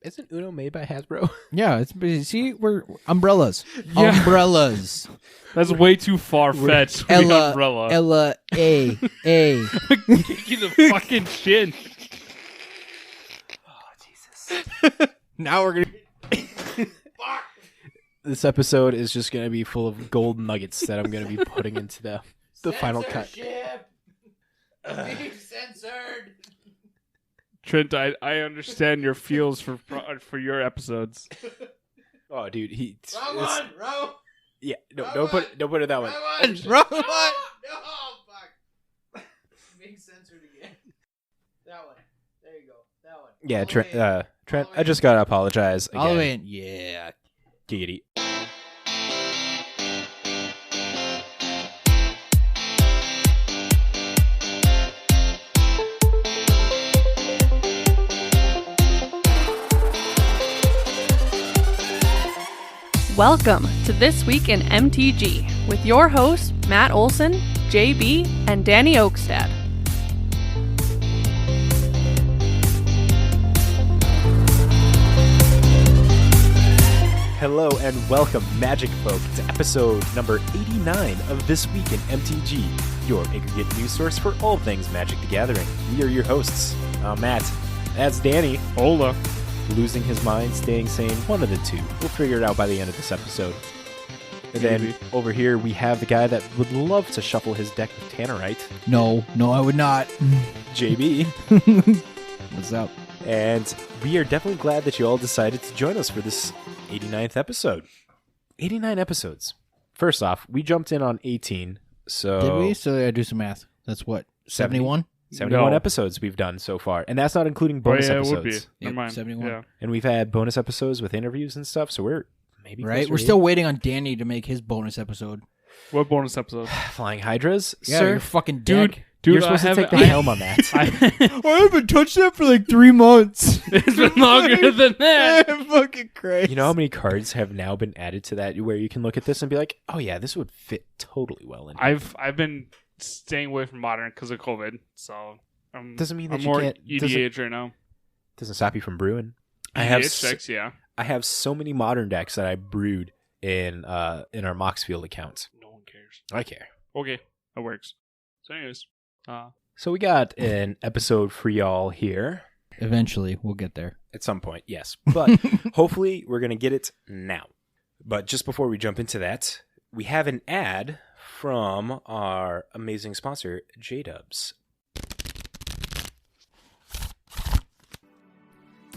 Isn't Uno made by Hasbro? Yeah, see, we're umbrellas. Yeah. Umbrellas. That's way too far-fetched. Umbrella. Ella, A. Kick you the fucking shin. Now we're gonna. This episode is just going to be full of gold nuggets that I'm going to be putting into the final cut. Being censored. Trent, I understand your feels for your episodes. Oh, dude, Wrong one. Yeah, don't put it that way. Wrong one. No, fuck. Being censored again. That one. There you go. That one. Yeah, Trent, I just got to apologize again. All the way in. Yeah. Giggity. Welcome to This Week in MTG with your hosts, Matt Olson, JB, and Danny Oakstad. Hello and welcome, Magic folk, to episode number 89 of This Week in MTG, your aggregate news source for all things Magic the Gathering. We are your hosts. Matt. That's Danny. Hola. Losing his mind, staying sane, one of the two. We'll figure it out by the end of this episode. And then over here we have the guy that would love to shuffle his deck with Tannerite. No, I would not. JB. What's up? And we are definitely glad that you all decided to join us for this 89th episode. 89 episodes. First off, we jumped in on 18. So Did we? So I do some math. That's what? 71? 71 No. episodes we've done so far. And that's not including bonus It episodes. would be. Yep, Never mind. 71. Yeah. And we've had bonus episodes with interviews and stuff, so we're maybe Right? closer We're to still waiting on Danny to make his bonus episode. What bonus episode? Flying Hydras, Yeah, sir. your fucking deck. Dude, You're supposed to take the helm on that. I haven't touched that for like 3 months. It's been longer than that. Fucking crazy. You know how many cards have now been added to that where you can look at this and be like, oh yeah, this would fit totally well in here. I've been staying away from Modern because of COVID, so Doesn't mean that I'm you more can't- EDH right now. Doesn't stop you from brewing. EDH decks, yeah. I have so many modern decks that I brewed in our Moxfield account. No one cares. I care. Okay, that works. So anyways, So we got an episode for y'all here Eventually, we'll get there. at some point, yes. But hopefully we're going to get it now. But just before we jump into that, we have an ad from our amazing sponsor, J-Dubs.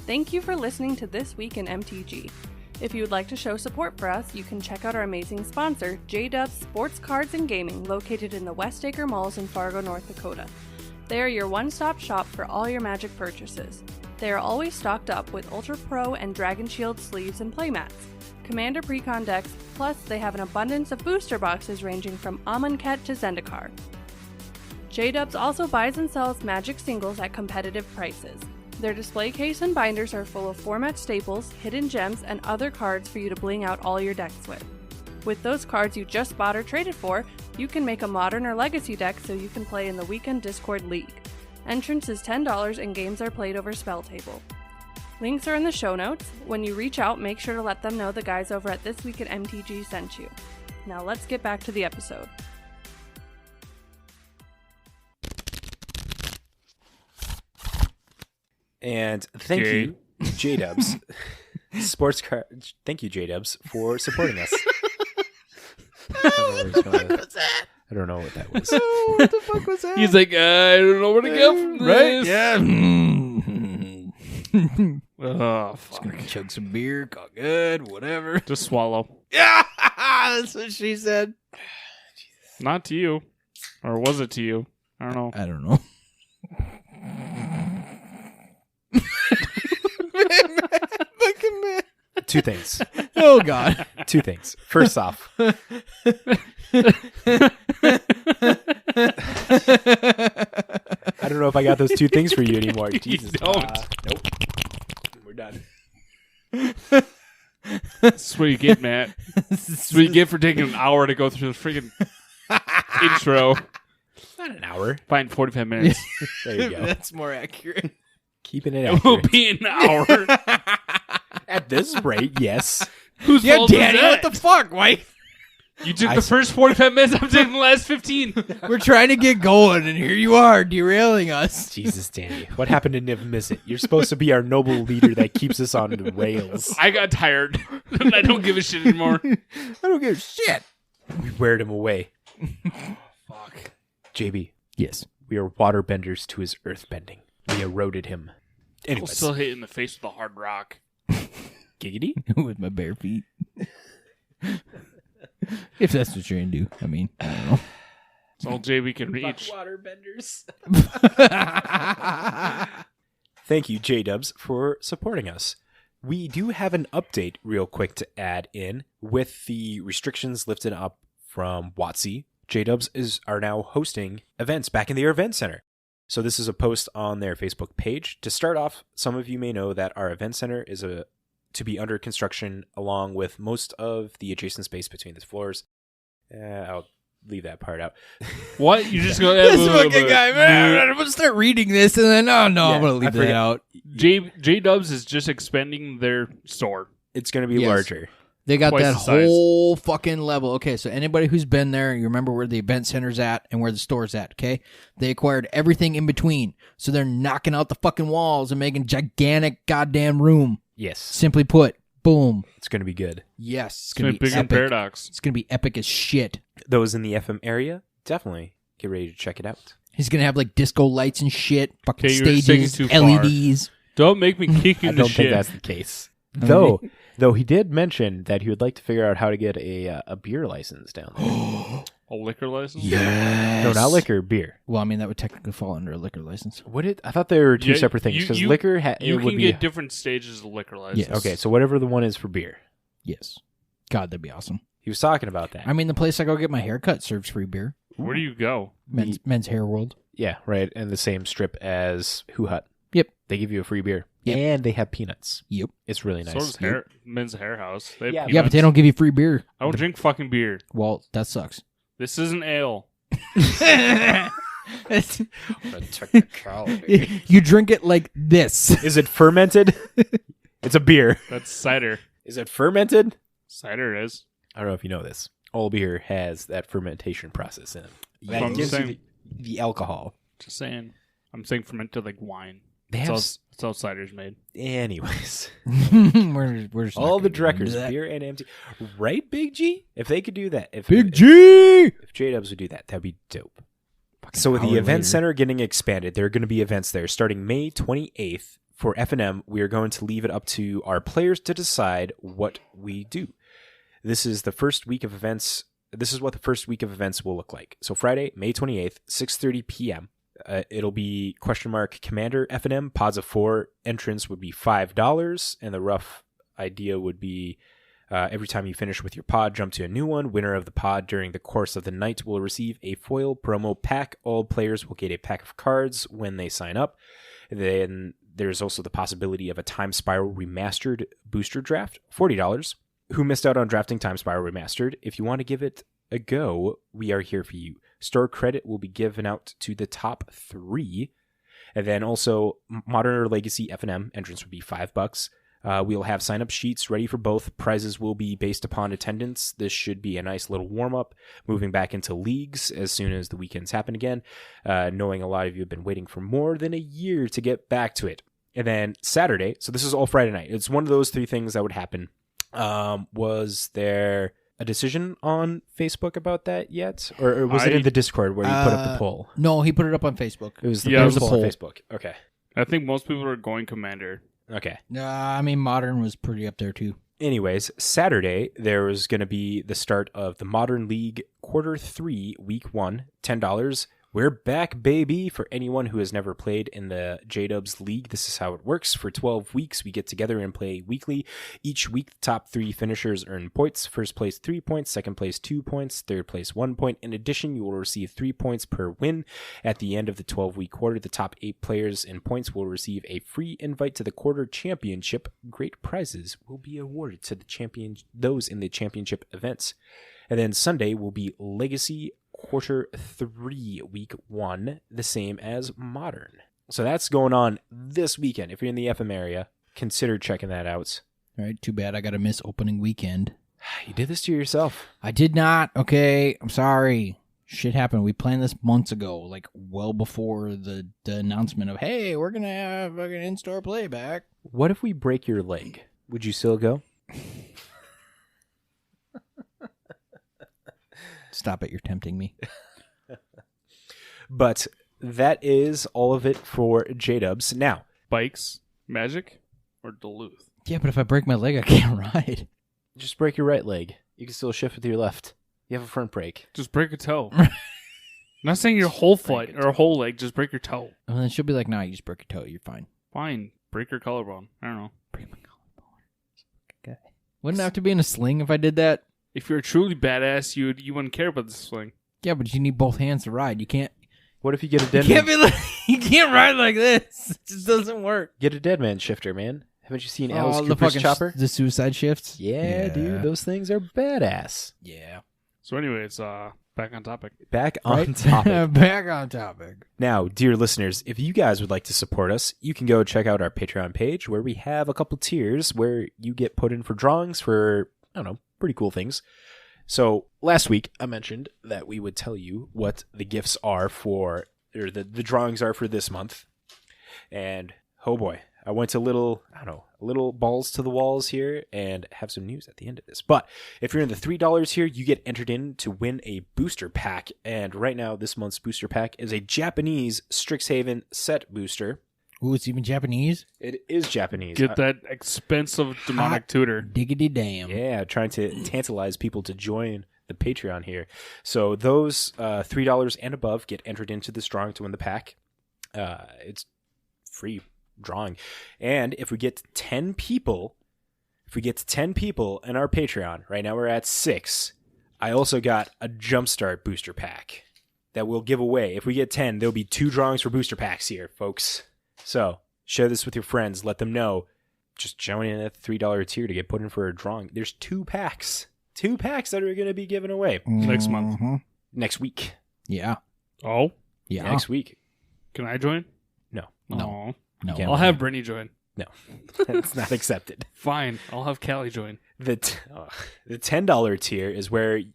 Thank you for listening to This Week in MTG. If you would like to show support for us, you can check out our amazing sponsor, J-Dubs Sports Cards and Gaming, located in the Westacre Malls in Fargo, North Dakota. They are your one-stop shop for all your Magic purchases. They are always stocked up with Ultra Pro and Dragon Shield sleeves and playmats, Commander Precon decks, plus they have an abundance of booster boxes ranging from Amonkhet to Zendikar. J-Dubs also buys and sells Magic singles at competitive prices. Their display case and binders are full of format staples, hidden gems, and other cards for you to bling out all your decks with. With those cards you just bought or traded for, you can make a Modern or Legacy deck so you can play in the Weekend Discord League. Entrance is $10 and games are played over Spell Table. Links are in the show notes. When you reach out, make sure to let them know the guys over at This Week at MTG sent you. Now let's get back to the episode. And thank you, J-Dubs. Sports card. Thank you, J-Dubs, for supporting us. I don't know what that was. Oh, what the fuck was that? he's like, I don't know where to go from this. Yeah. Oh, Just fuck. gonna chug some beer, call good, whatever. Just swallow. Yeah, that's what she said. Not to you, or was it to you? I don't know. I don't know. Fucking man. Two things. Oh God. Two things. First off, I don't know if I got those two things for you anymore. Jesus. don't. Nope. We're done. That's what you get, Matt. That's what you get for taking an hour to go through the freaking intro. Not an hour. Fine, 45 minutes. There you go. That's more accurate. Keeping it It will accurate. be an hour. at this rate, yes. Whose Yeah, fault is Danny, that? what the fuck, White? You took the first 45 minutes. I'm taking the last 15. We're trying to get going, and here you are derailing us. Jesus, Danny. What happened to Niv Mizzet? You're supposed to be our noble leader that keeps us on the rails. I got tired. I don't give a shit anymore. I don't give a shit. We weared him away. Fuck. JB, Yes. we are waterbenders to his earthbending. We eroded him. I'll Anyways, still hit in the face with a hard rock. giggity? With my bare feet. If that's what you're going to do. I mean, I don't know. It's all JB can reach. Waterbenders. Thank you, J-Dubs, for supporting us. We do have an update real quick to add in. With the restrictions lifted up from WotC, J-Dubs are now hosting events back in their event center. So this is a post on their Facebook page. To start off, some of you may know that our event center is to be under construction along with most of the adjacent space between the floors. I'll leave that part out. What? You just go. This fucking guy, man. I'm going to start reading this, and then, I'm going to leave that out. J-Dubs is just expanding their store. It's going to be Yes. larger. They got Twice that the size. whole fucking level. Okay, so anybody who's been there, you remember where the event center's at and where the store's at, okay? They acquired everything in between. So they're knocking out the fucking walls and making gigantic goddamn room. Yes. Simply put, boom. It's going to be good. Yes, it's It's going to be big and epic. paradox. It's going to be epic as shit. Those in the FM area, definitely get ready to check it out. He's going to have like disco lights and shit, fucking Okay, you're taking stages, too far. LEDs. Don't make me kick you I in the don't think shit. that's the case. Though he did mention that he would like to figure out how to get a beer license down there. A liquor license? Yes. No, not liquor, beer. Well, I mean, that would technically fall under a liquor license. I thought there were two Yeah, separate things because you- liquor You it would can be get different stages of liquor license. Yes. okay. So whatever the one is for beer, Yes. God, that'd be awesome. he was talking about that. I mean, the place I go get my hair cut serves free beer. Where do you go? Men's Hair World. Yeah, right. And the same strip as Who Hut. Yep. They give you a free beer, Yep. and they have peanuts. Yep. It's really nice. So does Men's Hair House. They have Yeah, Yeah, but they don't give you free beer. I don't drink fucking beer. Well, that sucks. This isn't ale. You drink it like this. Is it fermented? It's a beer. That's cider. Is it fermented? Cider is. I don't know if you know this. All beer has that fermentation process in it. That's what That I'm gives you saying. the alcohol. Just saying. I'm saying fermented like wine. They That's have how, that's how cider's made. anyways. we're just All not the gonna get into Dreckers, that. beer and empty. Right, Big G? If they could do that. Big G! If J-Dubs would do that, that'd be dope. So with the hour event later. center getting expanded, there are going to be events there starting May 28th. For F&M, we are going to leave it up to our players to decide what we do. This is the first week of events. This is what the first week of events will look like. So Friday, May 28th, 6:30 p.m. It'll be Commander F&M. Pods of 4 entrance would be $5, and the rough idea would be every time you finish with your pod, jump to a new one. Winner of the pod during the course of the night will receive a foil promo pack. All players will get a pack of cards when they sign up. Then there's also the possibility of a Time Spiral Remastered booster draft, $40. Who missed out on drafting Time Spiral Remastered? If you want to give it a go, we are here for you. Store credit will be given out to the top 3. And then also Modern or Legacy F&M entrance would be $5. We'll have sign-up sheets ready for both. Prizes will be based upon attendance. This should be a nice little warm-up, moving back into leagues as soon as the weekends happen again, knowing a lot of you have been waiting for more than a year to get back to it. And then Saturday, so this is all Friday night. It's one of those 3 things that would happen. Was there a decision on Facebook about that yet? Or was it in the Discord where you put up the poll? No, he put it up on Facebook. It was the, Yeah, it it was was the a poll on poll. Facebook. Okay. I think most people are going Commander. Okay. I mean, Modern was pretty up there, too. Anyways, Saturday, there was going to be the start of the Modern League Quarter 3, Week 1, $10. We're back, baby. For anyone who has never played in the J-Dubs League, this is how it works. For 12 weeks, we get together and play weekly. Each week, the top 3 finishers earn points. First place, 3 points. Second place, 2 points. Third place, 1 point. In addition, you will receive 3 points per win. At the end of the 12-week quarter, the top 8 players in points will receive a free invite to the quarter championship. Great prizes will be awarded to those in the championship events. And then Sunday will be Legacy Quarter 3, Week 1, the same as Modern. So that's going on this weekend. If you're in the FM area, consider checking that out. All right, too bad I got to miss opening weekend. You did this to yourself. I did not. Okay, I'm sorry. Shit happened. We planned this months ago, like well before the announcement of, hey, we're going to have an in-store playback. What if we break your leg? Would you still go? Stop it. You're tempting me. But that is all of it for J-Dubs. Now, Bikes, Magic, or Duluth? Yeah, but if I break my leg, I can't ride. just break your right leg. You can still shift with your left. You have a front brake. Just break a toe. I'm not saying your whole foot or a whole leg. Just break your toe. And then she'll be like, nah, you just break your toe. You're fine. Fine. Break your collarbone. I don't know. Break my collarbone. Okay. Wouldn't it have to be in a sling if I did that? If you're truly badass, you wouldn't care about the sling. Yeah, but you need both hands to ride. You can't. What if you get a You dead can't man? be like, you can't ride like this. It just doesn't work. Get a dead man shifter, man. Haven't you seen Alice the Cooper's fucking chopper? the suicide shifts. Yeah, dude, those things are badass. Yeah. So anyways, back on topic. Back on Right? topic. Back on topic. Now, dear listeners, if you guys would like to support us, you can go check out our Patreon page where we have a couple tiers where you get put in for drawings for, I don't know, pretty cool things. So last week I mentioned that we would tell you what the gifts are for, or the drawings are for this month. And oh boy, I went a little balls to the walls here and have some news at the end of this. But if you're in the $3 here, you get entered in to win a booster pack. And right now, this month's booster pack is a Japanese Strixhaven set booster. Ooh, it's even Japanese? It is Japanese. Get that expensive demonic tutor. Diggity damn. Yeah, trying to tantalize people to join the Patreon here. So those $3 and above get entered into this drawing to win the pack. It's free drawing. And if we get 10 people in our Patreon, right now we're at 6, I also got a Jumpstart booster pack that we'll give away. If we get 10, there'll be 2 drawings for booster packs here, folks. So share this with your friends. Let them know. Just join in at the $3 tier to get put in for a drawing. There's 2 packs. 2 packs that are going to be given away. Next month. Mhm. Next week. Yeah. Oh, Yeah. Next week. can I join? No. No. Aw. No. Can't I'll have Brittany join. No. It's not accepted. Fine, I'll have Callie join. The $10 tier is where you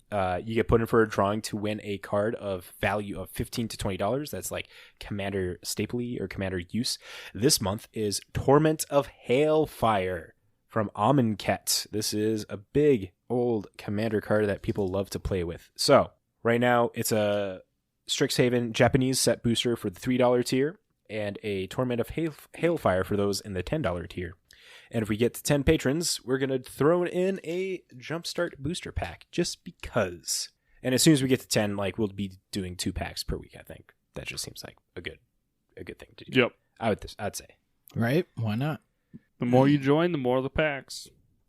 get put in for a drawing to win a card of value of $15 to $20. That's like Commander Stapley or Commander Use. This month is Torment of Hailfire from Amonkhet. This is a big old Commander card that people love to play with. So right now it's a Strixhaven Japanese set booster for the $3 tier and a Torment of Hailfire for those in the $10 tier. And if we get to 10 patrons, we're going to throw in a Jumpstart booster pack just because. And as soon as we get to 10, we'll be doing 2 packs per week, I think. That just seems like a good thing to do. Yep. I'd say. Right? Why not? The more you join, the more the packs.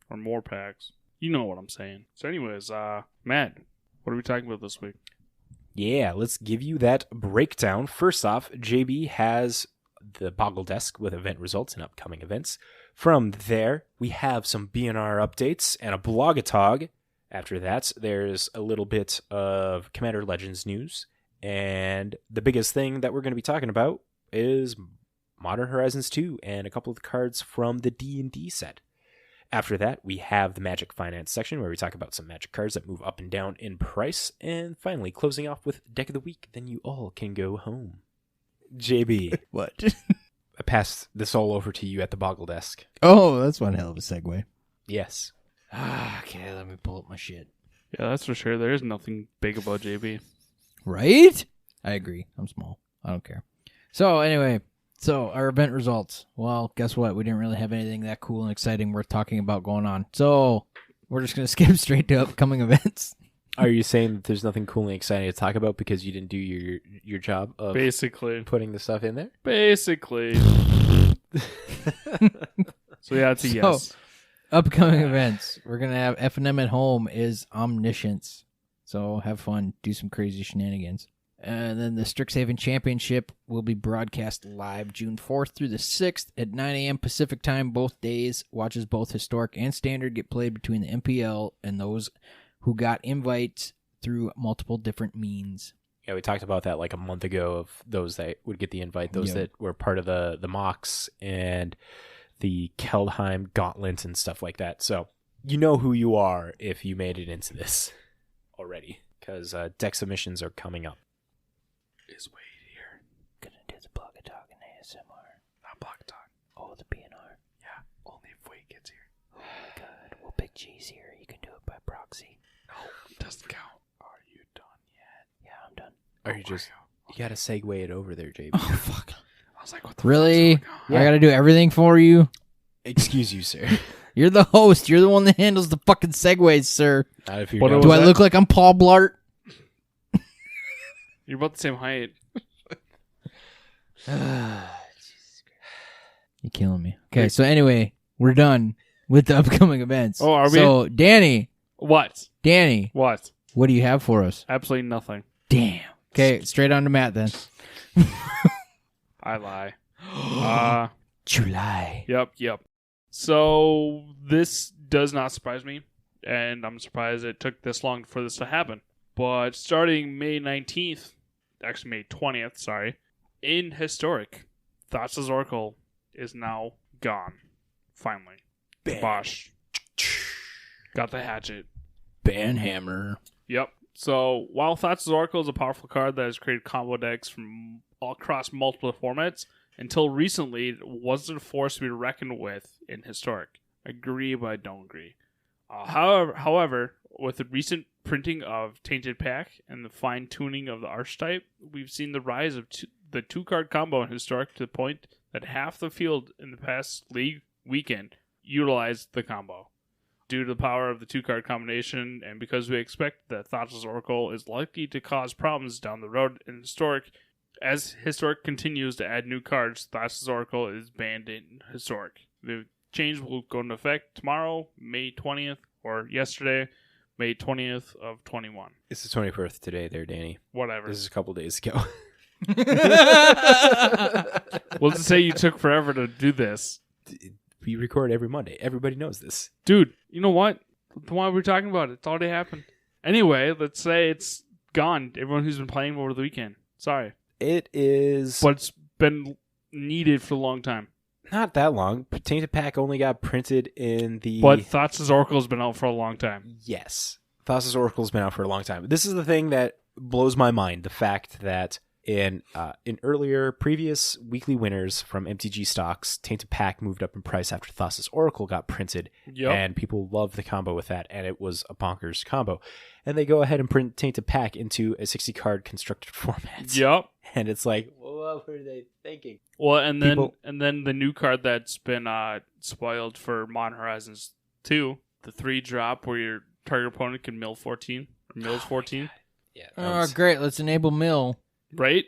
Or more packs. You know what I'm saying. So anyways, Matt, what are we talking about this week? Yeah, let's give you that breakdown. First off, JB has the Boggle Desk with event results and upcoming events. From there, we have some BNR updates and a blogatog. After that, there's a little bit of Commander Legends news. And the biggest thing that we're going to be talking about is Modern Horizons 2 and a couple of the cards from the D&D set. After that, we have the Magic Finance section where we talk about some Magic cards that move up and down in price. And finally, closing off with Deck of the Week, then you all can go home. JB, What? I pass this all over to you at the Boggle Desk. Oh, that's one hell of a segue. Yes. Okay, let me pull up my shit. Yeah, that's for sure. There is nothing big about JB. Right? I agree. I'm small. I don't care. So, anyway, our event results. Well, guess what? We didn't really have anything that cool and exciting worth talking about going on. So, we're just going to skip straight to upcoming events. Are you saying that there's nothing cool and exciting to talk about because you didn't do your job of Basically. putting the stuff in there? Basically. So yeah, it's a yes. Upcoming events. We're going to have F&M at Home is Omniscience. So, have fun. Do some crazy shenanigans. And then the Strixhaven Championship will be broadcast live June 4th through the 6th at 9 a.m. Pacific time both days. Watches both Historic and Standard get played between the MPL and those who got invites through multiple different means. Yeah, we talked about that like a month ago of those that would get the invite, those that were part of the mocks and the Keldheim Gauntlet and stuff like that. So you know who you are if you made it into this already, because deck submissions are coming up. Is Wade here? Gonna do the Block of Talk and ASMR. Not Block Talk. Oh, the PNR. Yeah, only if Wade gets here. Oh my god. Well, Big G's here. You can do it by proxy. No, it doesn't count. Are you done yet? Yeah, I'm done. Are you just... You gotta segue it over there, JB. Oh, fuck. I was like, what the Really? fuck's going on? I gotta do everything for you? Excuse you, sir. You're the host. You're the one that handles the fucking segues, sir. Not if you're What done. was Do I that? look like I'm Paul Blart? You're about the same height. You're killing me. Okay, so anyway, we're done with the upcoming events. Oh, are we? So, Danny, What? what do you have for us? Absolutely nothing. Damn. Okay, straight on to Matt then. I lie. July. Yep. So this does not surprise me, and I'm surprised it took this long for this to happen. But starting May 19th, actually May 20th, sorry, in Historic, Thassa's Oracle is now gone. Finally. Bosh. Got the hatchet. Banhammer. Yep. So while Thassa's Oracle is a powerful card that has created combo decks from all across multiple formats, until recently it wasn't a force to be reckoned with in Historic. Agree, but I don't agree. However, with the recent printing of Tainted Pack and the fine-tuning of the archetype, we've seen the rise of the two-card combo in Historic to the point that half the field in the past league weekend utilized the combo. Due to the power of the two-card combination, and because we expect that Thassa's Oracle is likely to cause problems down the road in Historic, as Historic continues to add new cards, Thassa's Oracle is banned in Historic. The change will go into effect tomorrow, May 20th, or yesterday, May 20th of 21. It's the 21st today there, Danny. Whatever. This is a couple days ago. Well, to say you took forever to do this. We record every Monday. Everybody knows this. Dude, you know what? Why are we talking about it? It's already happened. Anyway, let's say it's gone. Everyone who's been playing over the weekend. Sorry. It is But it's been needed for a long time. not that long. Tainted Pack only got printed in the... But Thassa's Oracle has been out for a long time. Yes. Thassa's Oracle's been out for a long time. This is the thing that blows my mind. The fact that in previous weekly winners from MTG stocks, Tainted Pack moved up in price after Thassa's Oracle got printed. Yep. And people loved the combo with that, and it was a bonkers combo. And they go ahead and print Tainted Pack into a 60-card constructed format. Yep. And it's like, what were they thinking? Well, and People- then the new card that's been spoiled for Modern Horizons 2, the 3-drop where your target opponent can mill 14 or mills 14. Yeah. Oh, great. Let's enable Mill. Right?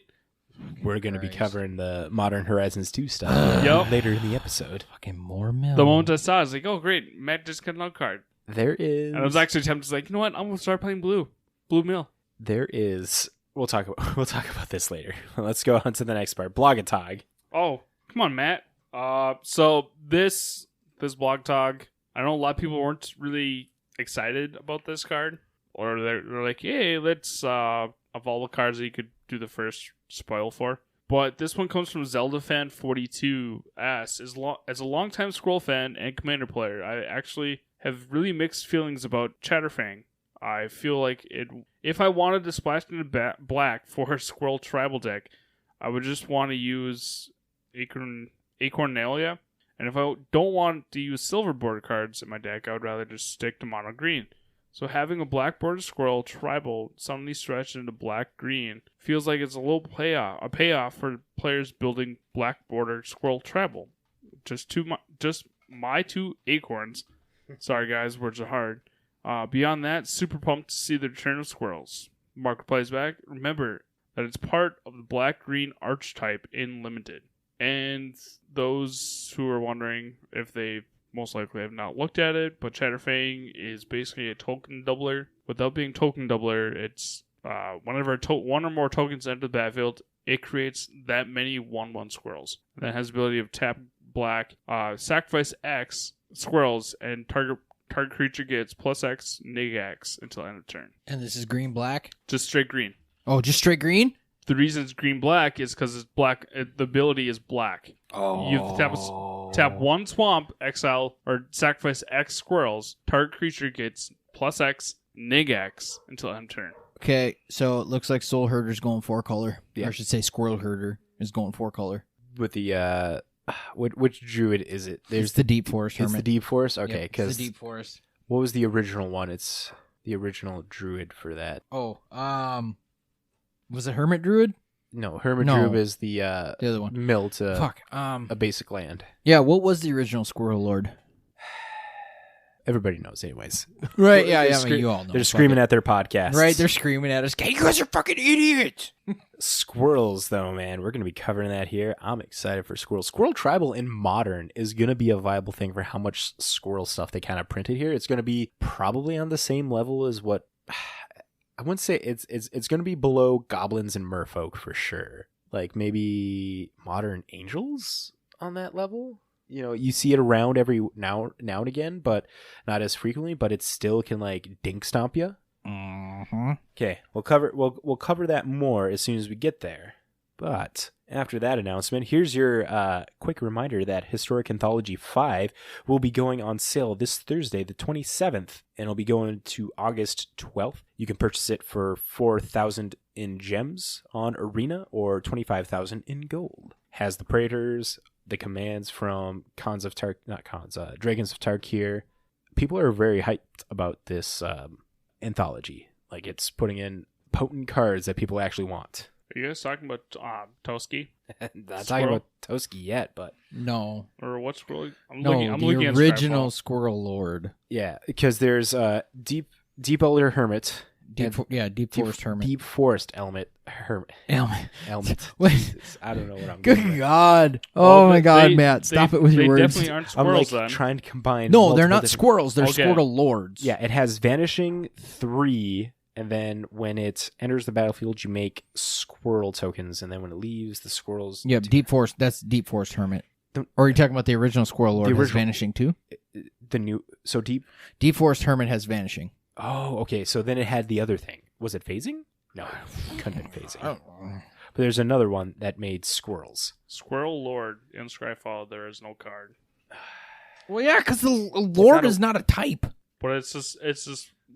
We're going to be covering the Modern Horizons 2 stuff Yep. later in the episode. Fucking more Mill. The moment I saw it, I was like, oh, great. Matt just got another card. There is... And I was actually tempted to like, you know what? I'm going to start playing Blue Mill. There is... We'll talk about this later. Let's go on to the next part. Blog and Tog. Oh, come on, Matt. So this Blog Tog, I know a lot of people weren't really excited about this card. Or they're like, hey, let's, of all the cards that you could do the first spoil for. But this one comes from Zelda Fan 42 As a longtime Scroll fan and Commander player, I actually have really mixed feelings about Chatterfang. I feel like if I wanted to splash into black for a Squirrel tribal deck, I would just want to use Acornalia. And if I don't want to use silver border cards in my deck, I would rather just stick to mono green. So having a black border Squirrel tribal suddenly stretched into black-green feels like it's a little payoff for players building black border Squirrel tribal. Just my two acorns. Sorry guys, words are hard. Beyond that, super pumped to see the return of Squirrels. Mark plays back. Remember that it's part of the black-green archetype in Limited. And those who are wondering if they most likely have not looked at it, but Chatterfang is basically a token doubler. Without being token doubler, it's whenever one or more tokens enter the battlefield, it creates that many 1/1 squirrels. That has the ability of tap black, sacrifice X squirrels, and target creature gets +X, -X until end of turn. And this is green-black? Just straight green. Oh, just straight green? The reason it's green-black is because it's black. The ability is black. Oh. You have to tap Tap 1 swamp XL or sacrifice X squirrels. Target creature gets +X, -X until end turn. Okay, so it looks like Soul Herder's going 4-color. Yeah. Or I should say Squirrel Herder is going 4-color. With the which druid is it? There's the Deep Forest It's Hermit. the Deep Forest. Okay, Yep, it's because the Deep Forest. what was the original one? It's the original druid for that. Oh, was it Hermit Druid? No, Hermit No. Druid is the The other one. mill to Fuck. a basic land. Yeah, what was the original Squirrel Lord? Everybody knows, anyways. Right, yeah, They're I mean, you all know. They're Fuck screaming it. at their podcast. Right, they're screaming at us. Hey, you guys are fucking idiots! Squirrels, though, man. We're going to be covering that here. I'm excited for squirrels. Squirrel Tribal in Modern is going to be a viable thing for how much squirrel stuff they kind of printed here. It's going to be probably on the same level as what... I wouldn't say it's going to be below goblins and merfolk for sure. Like maybe Modern Angels on that level. You know, you see it around every now and again, but not as frequently. But it still can like dink stomp you. Mm-hmm. Okay, we'll cover that more as soon as we get there. But after that announcement, here's your quick reminder that Historic Anthology 5 will be going on sale this Thursday, the 27th, and it'll be going to August 12th. You can purchase it for 4,000 in gems on Arena or 25,000 in gold. Has the Praetors, the commands from Dragons of Tarkir. People are very hyped about this anthology. Like, it's putting in potent cards that people actually want. Are you guys talking about Toski? Not talking about Toski yet, but No. Or what squirrel? I'm No, looking the at original Skyfall. Squirrel Lord. yeah, because there's Deep Elder Hermit. Deep Forest Hermit. Deep Forest Hermit. Helmet. Helmet. Wait. Jesus, I don't know what I'm Good doing. God. Well, Oh my but God, they- Matt. Stop they- it with your they words. definitely aren't I'm squirrels like then. trying to combine. No, multiple they're not different- squirrels. They're Okay. Squirtle Lords. Yeah, it has Vanishing 3, and then when it enters the battlefield, you make squirrel tokens, and then when it leaves, the squirrels. Yep, Deep Forest. That's Deep Forest Hermit. Don't- Or are you talking about the original Squirrel Lord The has original- Vanishing too? The new Deep. Deep Forest Hermit has Vanishing. Oh, okay. So then it had the other thing. Was it phasing? No, it couldn't have been phasing. Oh. But there's another one that made squirrels. Squirrel Lord in Skyfall. There is no card, Well, yeah, because the Lord not a- is not a type. but it's just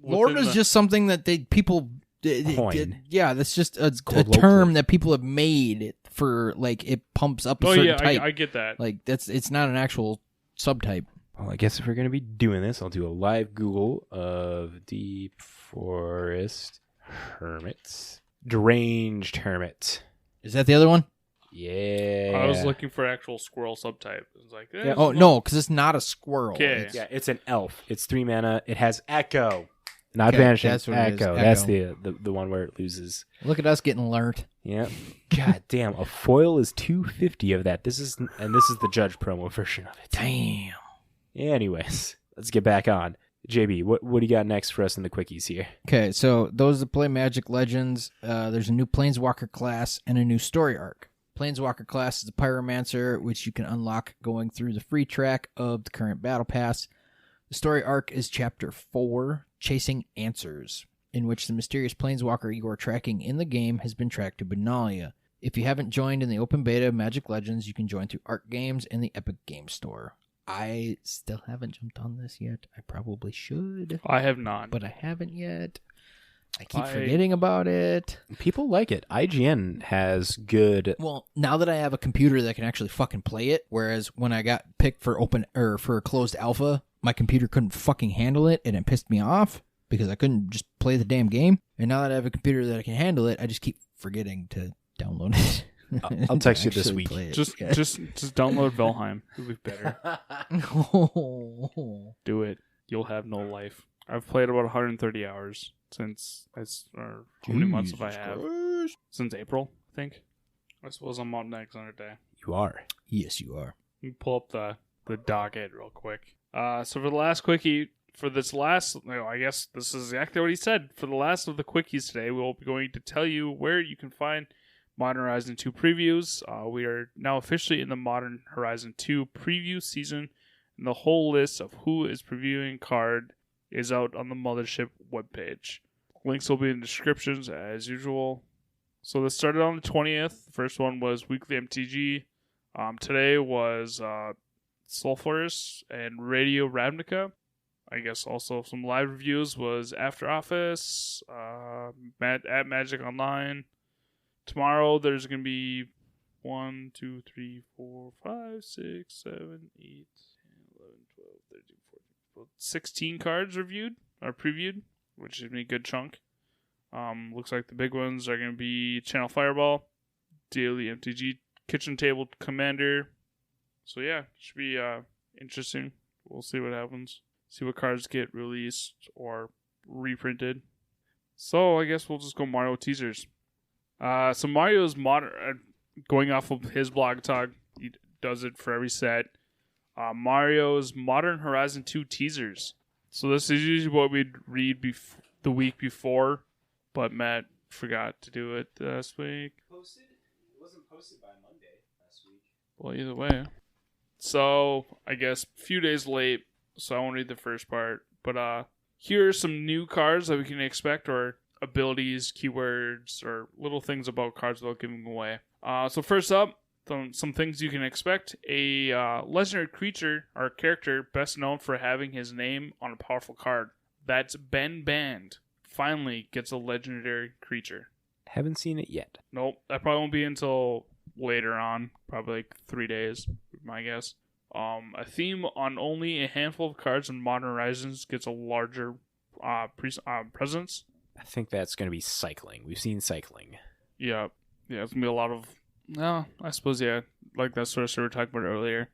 Lord within is just something that people. Coin. Yeah, that's just a called term locally. that people have made for like it pumps up a Oh certain yeah, type. I get that. Like it's not an actual subtype. Well, I guess if we're going to be doing this, I'll do a live Google of Deep Forest Hermits. Deranged Hermit. Is that the other one? Yeah. I was looking for actual squirrel subtype. It was like, Yeah. Oh no, because it's not a squirrel. Okay. It's- Yeah, it's an elf. It's 3 mana. It has Echo. Not Okay, Vanishing. that's what it is, Echo. Echo. That's the one where it loses. Look at us getting learnt. Yeah. God damn. A foil is 250 of that. This is the Judge promo version of it. Damn. Anyways, let's get back on. JB, what do you got next for us in the quickies here? Okay, so those that play Magic Legends, there's a new Planeswalker class and a new story arc. Planeswalker class is the Pyromancer, which you can unlock going through the free track of the current Battle Pass. The story arc is Chapter 4, Chasing Answers, in which the mysterious Planeswalker you are tracking in the game has been tracked to Benalia. If you haven't joined in the open beta of Magic Legends, you can join through Arc Games and the Epic Game Store. I still haven't jumped on this yet. I probably should, I have not. but I haven't yet. I keep I- forgetting about it. People like it. IGN has good. Well, now that I have a computer that can actually fucking play it, whereas when I got picked for open or for a closed alpha, my computer couldn't fucking handle it, and it pissed me off because I couldn't just play the damn game. And now that I have a computer that can handle it, I just keep forgetting to download it. I'll text you this Actually week. play it. just Yeah. just download Valheim. It'll be better. Do it. You'll have no life. I've played about 130 hours since how many months have I have? Since April, I think. I suppose I'm on next 100 day. You are. Yes, you are. Let me pull up the docket real quick. So for the last quickie, I guess this is exactly what he said. For the last of the quickies today, we'll be going to tell you where you can find Modern Horizon 2 previews. We are now officially in the Modern Horizon 2 preview season, and the whole list of who is previewing card is out on the Mothership webpage. Links will be in the descriptions as usual. So this started on the 20th. The first one was Weekly MTG. Today was Sulphurus and Radio Ravnica. I guess also some live reviews was After Office, at Magic Online. Tomorrow there's going to be 1, 2, 3, 4, 5, 6, 7, 8, 10, 11, 12, 13, 14, 16 cards reviewed or previewed, which is going to be a good chunk. Looks like the big ones are going to be Channel Fireball, Daily MTG, Kitchen Table Commander. So yeah, should be interesting. We'll see what happens. See what cards get released or reprinted. So I guess we'll just go Mario teasers. So Mario's going off of his blog talk, he does it for every set. Mario's Modern Horizon 2 teasers. So this is usually what we'd read the week before, but Matt forgot to do it last week. Posted? It wasn't posted by Monday last week. Well, either way. So I guess a few days late, so I won't read the first part. But here are some new cards that we can expect, or abilities, keywords, or little things about cards without giving away. So first up, some things you can expect. A legendary creature or character best known for having his name on a powerful card. That's Ben Band. Finally gets a legendary creature. Haven't seen it yet. Nope, that probably won't be until later on. Probably like 3 days, my guess. A theme on only a handful of cards in Modern Horizons gets a larger presence. I think that's going to be cycling. We've seen cycling. Yeah, it's going to be a lot of... No, I suppose, yeah. Like that sort of stuff we were talking about earlier.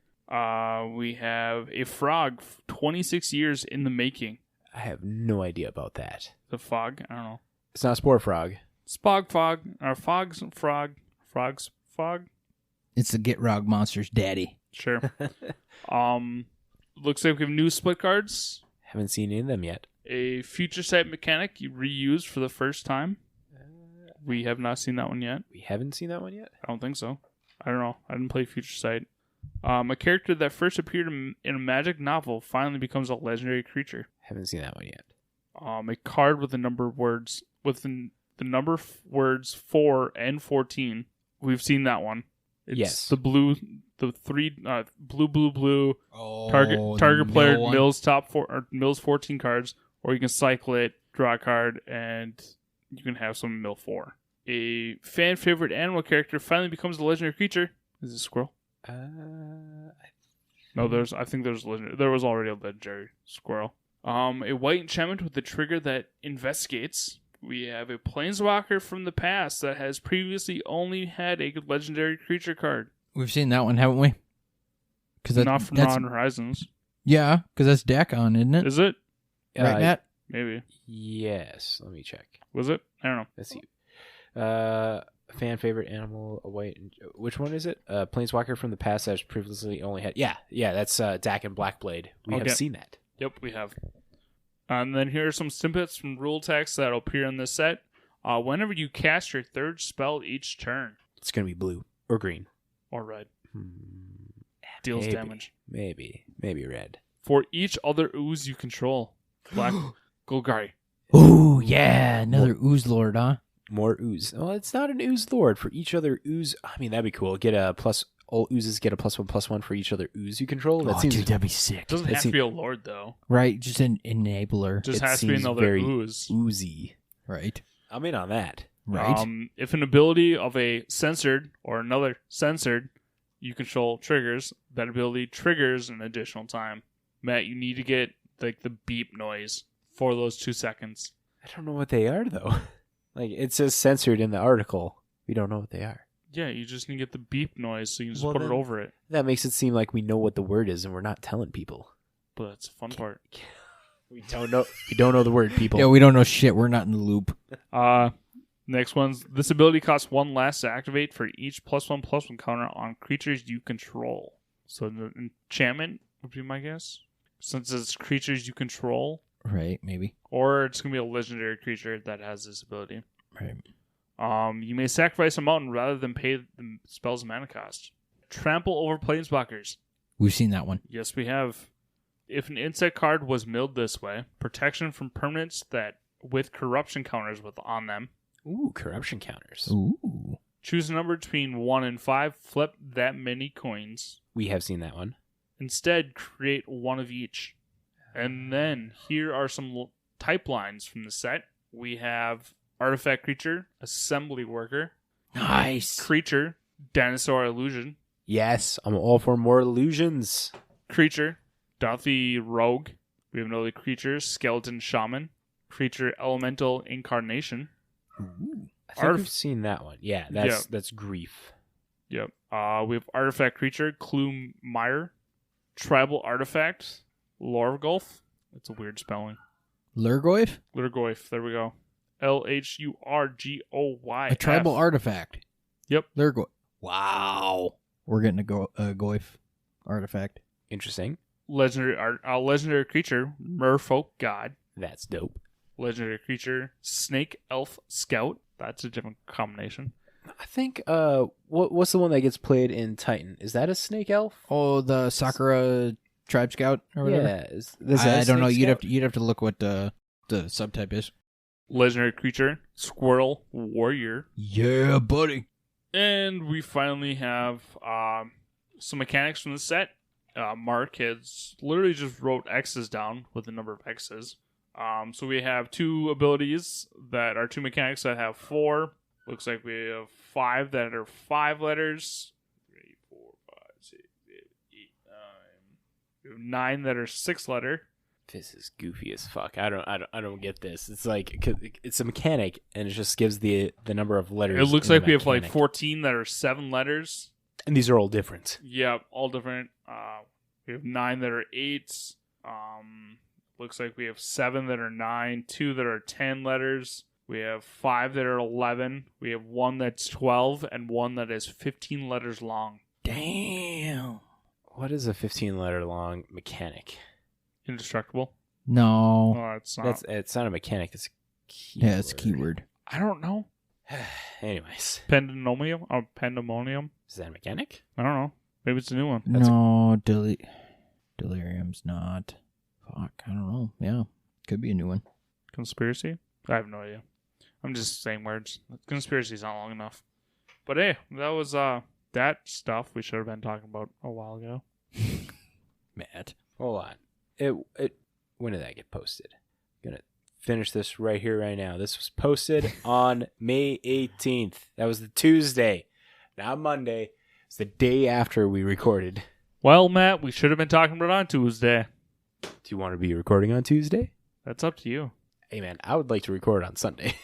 We have a frog, 26 years in the making. I have no idea about that. The fog? I don't know. It's not a spore frog. Spog fog. Or fog's frog. Frog's fog? It's the Get Rog Monster's daddy. Sure. Looks like we have new split cards. Haven't seen any of them yet. A future sight mechanic you reused for the first time. We have not seen that one yet. We haven't seen that one yet? I don't think so. I don't know. I didn't play Future Sight. A character that first appeared in a Magic novel finally becomes a legendary creature. Haven't seen that one yet. A card with the number of words words 4 and 14. We've seen that one. It's yes. The blue blue. Oh, Target player one. mills mills 14 cards, or you can cycle it, draw a card, and you can have some mill 4. A fan favorite animal character finally becomes a legendary creature. Is it a squirrel? No, I think there's legendary. There was already a legendary squirrel. A white enchantment with a trigger that investigates. We have a planeswalker from the past that has previously only had a legendary creature card. We've seen that one, haven't we? Not from Modern Horizons. Yeah, because that's Dakon, isn't it? Is it? Right, Matt? Maybe. Yes. Let me check. Was it? I don't know. Let's see. Fan favorite animal, a white. Which one is it? Planeswalker from the past that's previously only had. Yeah. That's Dak and Blackblade. We have seen that. Yep, we have. And then here are some snippets from rule text that will appear in this set. Whenever you cast your third spell each turn. It's going to be blue or green. Or red. Deals damage. Maybe red. For each other ooze you control. Black Golgari. Ooh, yeah. Another Ooze Lord, huh? More ooze. Well, it's not an ooze lord. For each other ooze, I mean, that'd be cool. Get a plus. All oozes get a +1/+1 for each other ooze you control. That seems, dude, that'd be sick. Doesn't have to be a lord, though. Right, just an enabler. Just has to be another very ooze. Oozy. Right. I'm in on that. Right. If an ability of a censored or another censored you control triggers, that ability triggers an additional time. Matt, you need to get like the beep noise for those 2 seconds. I don't know what they are, though. Like, it says censored in the article. We don't know what they are. Yeah, you just need to get the beep noise so you can just put it over it. That makes it seem like we know what the word is and we're not telling people. But that's the fun part. We don't know. We don't know the word, people. Yeah, we don't know shit. We're not in the loop. Next one's, this ability costs 1 less to activate for each +1/+1 counter on creatures you control. So the enchantment would be my guess. Since it's creatures you control. Right, maybe. Or it's going to be a legendary creature that has this ability. Right. You may sacrifice a mountain rather than pay the spell's mana cost. Trample over planeswalkers. We've seen that one. Yes, we have. If an insect card was milled this way, protection from permanents that with corruption counters on them. Ooh, corruption counters. Ooh. Choose a number between 1 and 5. Flip that many coins. We have seen that one. Instead, create one of each. And then here are some type lines from the set. We have Artifact Creature, Assembly Worker, Nice. Creature, Dinosaur Illusion, Yes, I'm all for more illusions. Creature, Duffy Rogue. We have another creature, Skeleton Shaman, Creature Elemental Incarnation. I think we've seen that one. Yeah, that's grief. Yep. We have Artifact Creature, Clue Mire, Tribal Artifact, Lorgolf. That's a weird spelling. Lurgoyf? Lurgoyf. There we go. Lhurgoy. A tribal artifact. Yep. Lurgoyf. Wow. We're getting a Goyf artifact. Interesting. Legendary creature, Merfolk God. That's dope. Legendary creature, Snake Elf Scout. That's a different combination. I think what's the one that gets played in Titan? Is that a snake elf? Oh, the Sakura Tribe Scout or whatever? Yeah. I don't know. You'd have to look what the subtype is. Legendary creature, Squirrel Warrior. Yeah, buddy. And we finally have some mechanics from the set. Mark has literally just wrote X's down with the number of X's. So we have 2 abilities that are 2 mechanics that have 4. Looks like we have 5 that are 5 letters. 3, 4, 5, 6, 7, 8, 9. We have 9 that are 6 letter. This is goofy as fuck. I don't get this. It's like it's a mechanic, and it just gives the number of letters. It looks like we have like 14 that are 7 letters. And these are all different. Yeah, all different. We have 9 that are 8s. Looks like we have 7 that are 9, 2 that are 10 letters. We have 5 that are 11. We have 1 that's 12, and 1 that is 15 letters long. Damn. What is a 15-letter long mechanic? Indestructible? No. Oh, it's not. It's not a mechanic. It's a keyword. Yeah, it's a keyword. I don't know. Anyways. Pandemonium? Oh, Pandemonium? Is that a mechanic? I don't know. Maybe it's a new one. No, Delirium's not. Fuck, I don't know. Yeah, could be a new one. Conspiracy? I have no idea. I'm just saying words. Conspiracy's not long enough. But hey, that was that stuff we should have been talking about a while ago. Matt. Hold on. When did that get posted? I'm gonna finish this right here, right now. This was posted on May 18th. That was the Tuesday, not Monday. It's the day after we recorded. Well, Matt, we should have been talking about it on Tuesday. Do you want to be recording on Tuesday? That's up to you. Hey, man, I would like to record on Sunday.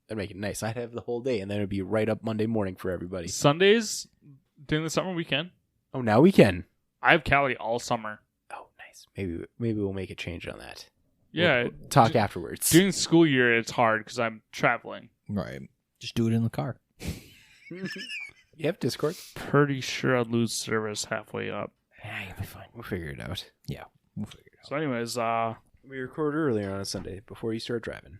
That'd make it nice. I'd have the whole day, and then it'd be right up Monday morning for everybody. Sundays during the summer weekend. Oh, now we can. I have Cali all summer. Oh, nice. Maybe we'll make a change on that. Yeah. We'll talk afterwards. During the school year, it's hard because I'm traveling. Right. Just do it in the car. You have Discord? Pretty sure I'd lose service halfway up. Yeah, you'll be fine. We'll figure it out. Yeah, we'll figure it out. So anyways, We record earlier on a Sunday before you start driving.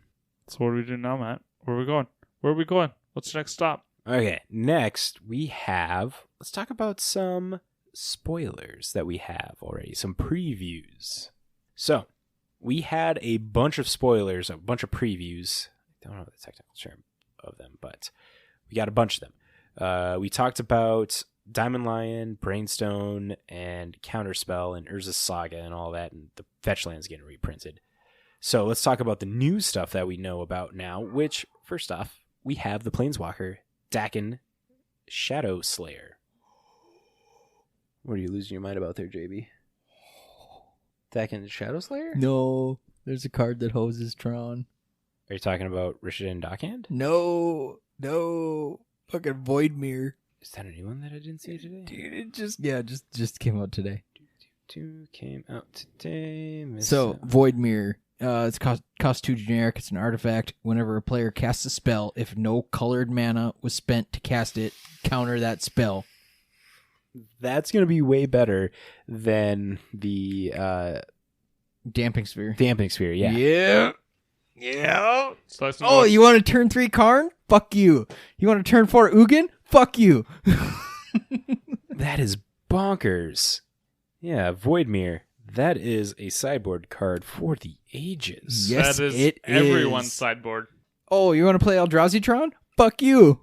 so what do we do now, Matt? Where are we going? Where are we going? What's the next stop? Okay, next let's talk about some spoilers that we have already, some previews. So, we had a bunch of spoilers, a bunch of previews. I don't know the technical term of them, but we got a bunch of them. We talked about Diamond Lion, Brainstone, and Counterspell, and Urza's Saga, and all that, and the Fetchland's getting reprinted. So let's talk about the new stuff that we know about now, which, first off, we have the Planeswalker, Dakin Shadow Slayer. What are you losing your mind about there, JB? Dakin Shadow Slayer? No, there's a card that hoses Tron. Are you talking about Rishida and Dockhand? No. Fucking Voidmere. Is that a new one that I didn't see today? Dude, it just came out today. Two came out today. So, Voidmere. It's cost 2 generic. It's an artifact. Whenever a player casts a spell, if no colored mana was spent to cast it, counter that spell. That's going to be way better than the Damping Sphere. Damping Sphere, yeah. Yeah. So that's Oh, you want a turn 3 Karn? Fuck you. You want a turn 4 Ugin? Fuck you. That is bonkers. Yeah, Voidmere. That is a sideboard card for the ages. Yes, that is it everyone's is. sideboard. Oh, you want to play Eldrazi Tron? Fuck you.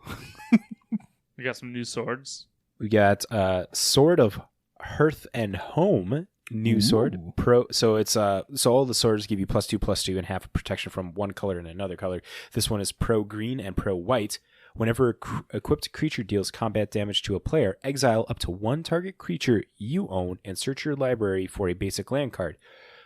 We got some new swords. We got Sword of Hearth and Home new sword. Pro. So it's so all the swords give you +2/+2 and half protection from one color and another color. This one is pro green and pro white. Whenever a equipped creature deals combat damage to a player, exile up to one target creature you own and search your library for a basic land card.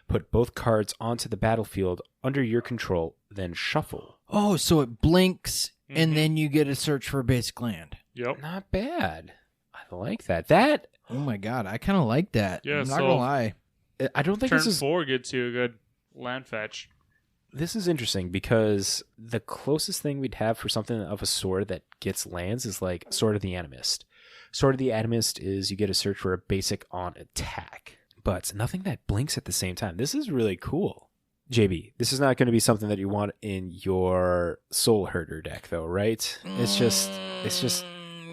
Put both cards onto the battlefield under your control, then shuffle. Oh, so it blinks, and then you get a search for a basic land. Yep. Not bad. I like that. That. Oh my god, I kind of like that. Yeah, I'm not gonna lie. I don't think Turn this is 4 gets you a good land fetch. This is interesting because the closest thing we'd have for something of a sword that gets lands is like Sword of the Animist. Sword of the Animist is you get a search for a basic on attack, but nothing that blinks at the same time. This is really cool. JB, this is not going to be something that you want in your Soul Herder deck though, right? It's just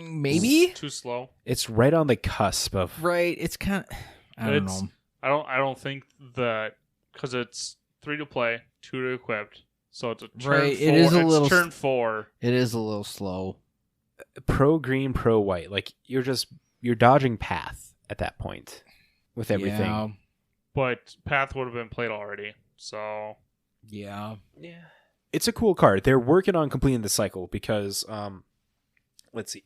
maybe It's too slow. it's right on the cusp of right. It's kind of I don't It's- know. I don't think that because it's 3 to play, 2 to equip, so it's a turn Right, 4. it is a it's little turn 4. It is a little slow. pro green, pro white. Like you're dodging path at that point with everything. Yeah. But Path would have been played already, so Yeah. It's a cool card. They're working on completing the cycle because, let's see.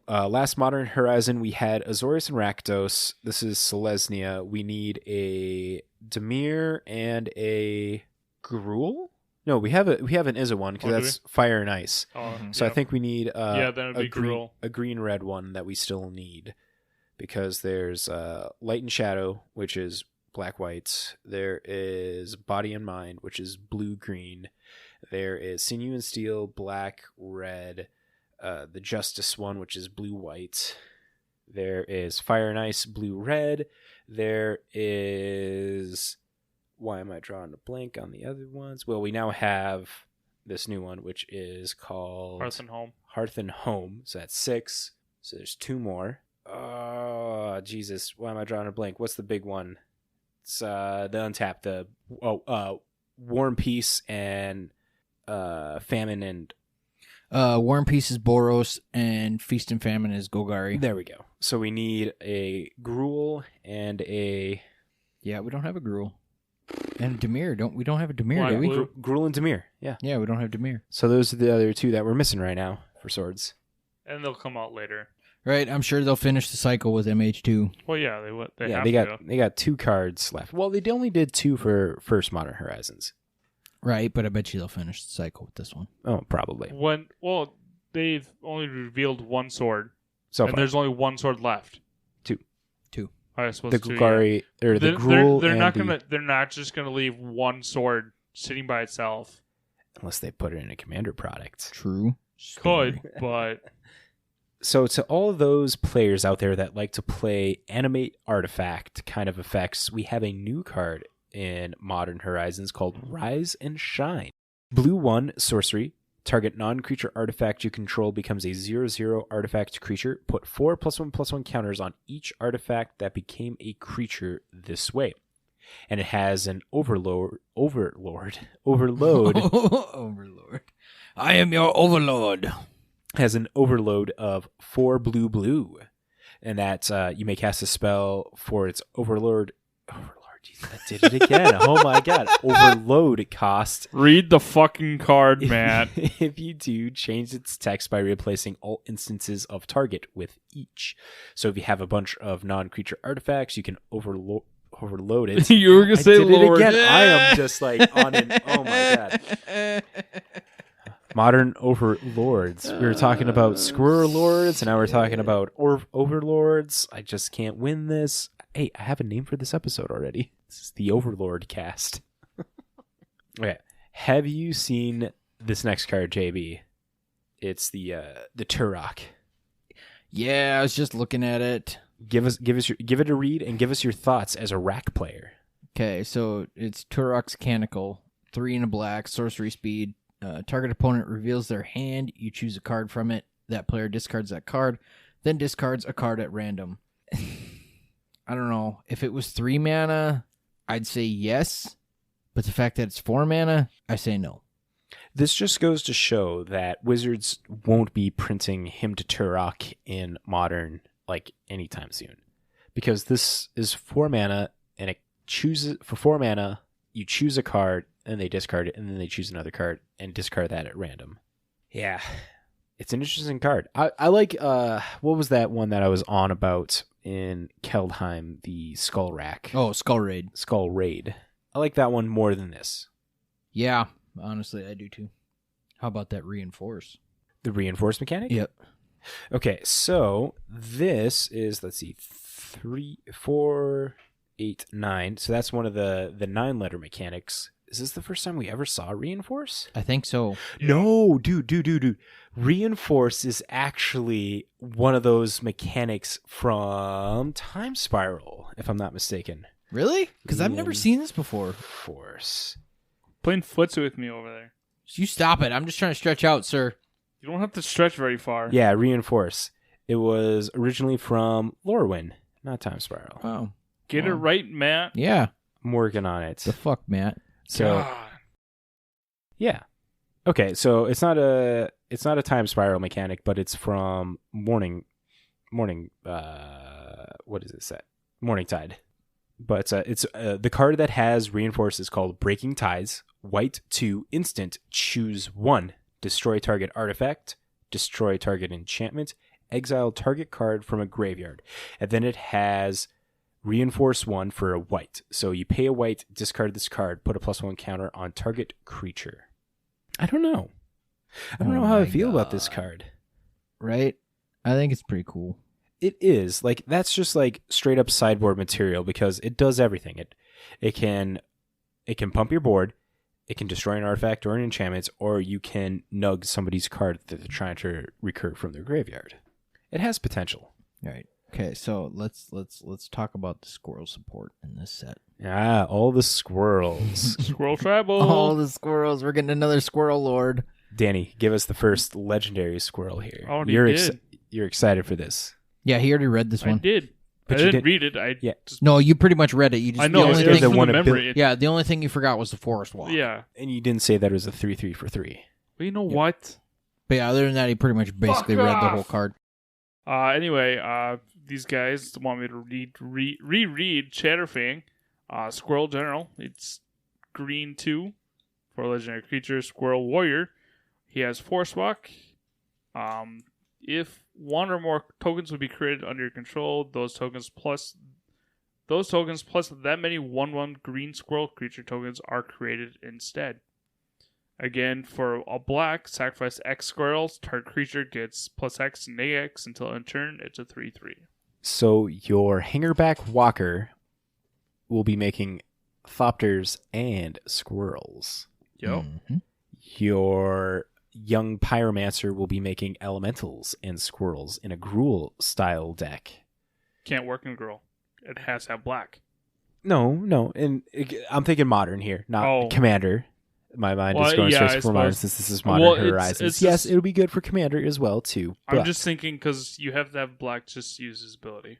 Last Modern Horizon, we had Azorius and Rakdos. This is Selesnya. We need a Dimir and a Gruul. No, we have an Izza one because Oh, do that's Fire and Ice. So I yeah. think we need Yeah, then it'd be Gruul. a green-red one that we still need because there's Light and Shadow, which is black-white. There is Body and Mind, which is blue-green. There is Sinew and Steel, black-red. The Justice one, which is blue-white. There is Fire and Ice, blue-red. There is... Why am I drawing a blank on the other ones? Well, we now have this new one, which is called... Hearth and Home. Hearth and Home. So that's 6. So there's 2 more. Oh, Jesus. Why am I drawing a blank? What's the big one? It's the Untapped. War and Peace and Famine and... War and Peace is Boros, and Feast and Famine is Golgari. There we go. So we need a Gruul and a... Yeah, we don't have a Gruul. And Dimir, we don't have a Dimir, Black do we? Blue. Gruul and Dimir. Yeah. Yeah, we don't have Dimir. So those are the other 2 that we're missing right now for swords. And they'll come out later. Right, I'm sure they'll finish the cycle with MH2. Well, yeah, they would. They yeah, have they got 2 cards left. Well, they only did 2 for first Modern Horizons. Right, but I bet you they'll finish the cycle with this one. Oh, probably. They've only revealed 1 sword, So and far. there's only 1 sword left. 2. I suppose The 2, Golgari or the Gruul They're and not the- gonna. They're not just gonna leave 1 sword sitting by itself. unless they put it in a commander product. True. Could, but So to all those players out there that like to play animate artifact kind of effects, we have a new card in Modern Horizons called Rise and Shine. Blue 1 sorcery. Target non-creature artifact you control becomes a 0/0 artifact creature. Put 4 +1/+1 counters on each artifact that became a creature this way. And it has an overload. Overlord. I am your overlord. Has an overload of 4 blue. And that you may cast a spell for its overlord. Jeez, I did it again. Oh my god. Overload cost. read the fucking card, Matt. If you do, change its text by replacing all instances of target with each. So if you have a bunch of non-creature artifacts, you can overload it. You were gonna I say did Lord. it again. I am just like on an. Oh my god. Modern Overlords. We were talking about Squirrel Lords, and now we're talking about Overlords. I just can't win this. Hey, I have a name for this episode already. This is the Overlord cast. Okay. Have you seen this next card, JB? It's the Turok. Yeah, I was just looking at it. Give it a read and give us your thoughts as a rack player. Okay, so it's Turok's Canonical, 3 and a black, sorcery speed. Target opponent reveals their hand. You choose a card from it. That player discards that card, then discards a card at random. I don't know. If it was 3 mana, I'd say yes. But the fact that it's 4 mana, I say no. This just goes to show that Wizards won't be printing Hymn to Turok in Modern like anytime soon. because this is 4 mana, and it chooses for 4 mana. You choose a card, and they discard it, and then they choose another card and discard that at random. Yeah, it's an interesting card. I like what was that one that I was on about in Keldheim, the Skull Rack? Oh, Skull Raid. Skull Raid. I like that one more than this. Yeah, honestly, I do too. How about that Reinforce? The Reinforce mechanic? Yep. Okay, so this is, let's see, 3, 4, 8, 9. So that's one of the 9-letter mechanics. Is this the first time we ever saw Reinforce? I think so. No, dude. Reinforce is actually one of those mechanics from Time Spiral, if I'm not mistaken. Really? Because I've never seen this before. Force. Playing footsie with me over there. You stop it. I'm just trying to stretch out, sir. You don't have to stretch very far. Yeah, Reinforce. It was originally from Lorwyn, not Time Spiral. Oh. Get it right, Matt. Yeah. I'm working on it. The fuck, Matt? So, God. yeah. Okay, so it's not a Time Spiral mechanic, but it's from what is it set? Morningtide. But it's the card that has Reinforce is called Breaking Ties. White 2 instant, choose 1. Destroy target artifact, destroy target enchantment, exile target card from a graveyard. And then it has Reinforce 1 for a white. So you pay a white, discard this card, put a +1 counter on target creature. I don't know. I don't know how I feel about this card. Right? I think it's pretty cool. It is. Like, that's just like straight up sideboard material because it does everything. It can pump your board. It can destroy an artifact or an enchantment, or you can nug somebody's card that they're trying to recur from their graveyard. It has potential. All right. Okay, so let's talk about the squirrel support in this set. Ah, all the squirrels. Squirrel tribal. All the squirrels. We're getting another squirrel lord. Danny, give us the first legendary squirrel here. Oh, You're excited for this. Yeah, he already read this I one. did. But I you didn't read it. Yeah. No, you pretty much read it. You just I know. The only It's thing, from one the a memory. yeah, the only thing you forgot was the forest walk. Yeah. And you didn't say that it was a 3/3 for 3. But you know what? But yeah, other than that, he pretty much basically Fuck read the off. whole card. Anyway, these guys want me to reread Chatterfang, Squirrel General. It's green 2 for legendary creature, Squirrel Warrior. He has Force Walk. If one or more tokens would be created under your control, those tokens plus that many 1/1 green squirrel creature tokens are created instead. Again, for a black, sacrifice X squirrels. Target creature gets +X and -X until in turn it's a 3/3. So your hangerback walker will be making thopters and squirrels. Yo. Mm-hmm. Your young pyromancer will be making elementals and squirrels in a Gruul style deck. Can't work in girl. It has to have black. No, and I'm thinking modern here, not commander. My mind is going straight for modern since this is modern horizons. It's yes, just, it'll be good for commander as well too. I'm but- just thinking because you have to have black just to use his ability.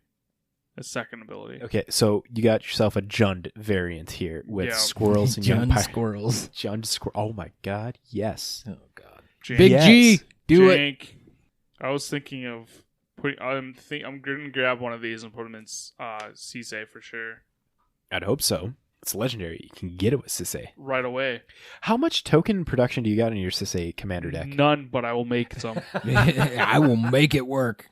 His second ability. Okay, so you got yourself a Jund variant here with Yeah. squirrels and young Jund squirrels. Jund squirrel. Oh my god, yes. Oh god. Jank. Big Yes. G, do it. Jank. I was thinking of putting. I'm gonna grab one of these and put them in Sisei for sure. I'd hope so. It's legendary. You can get it with Sisei. Right away. How much token production do you got in your Sisei commander deck? None, but I will make some. I will make it work.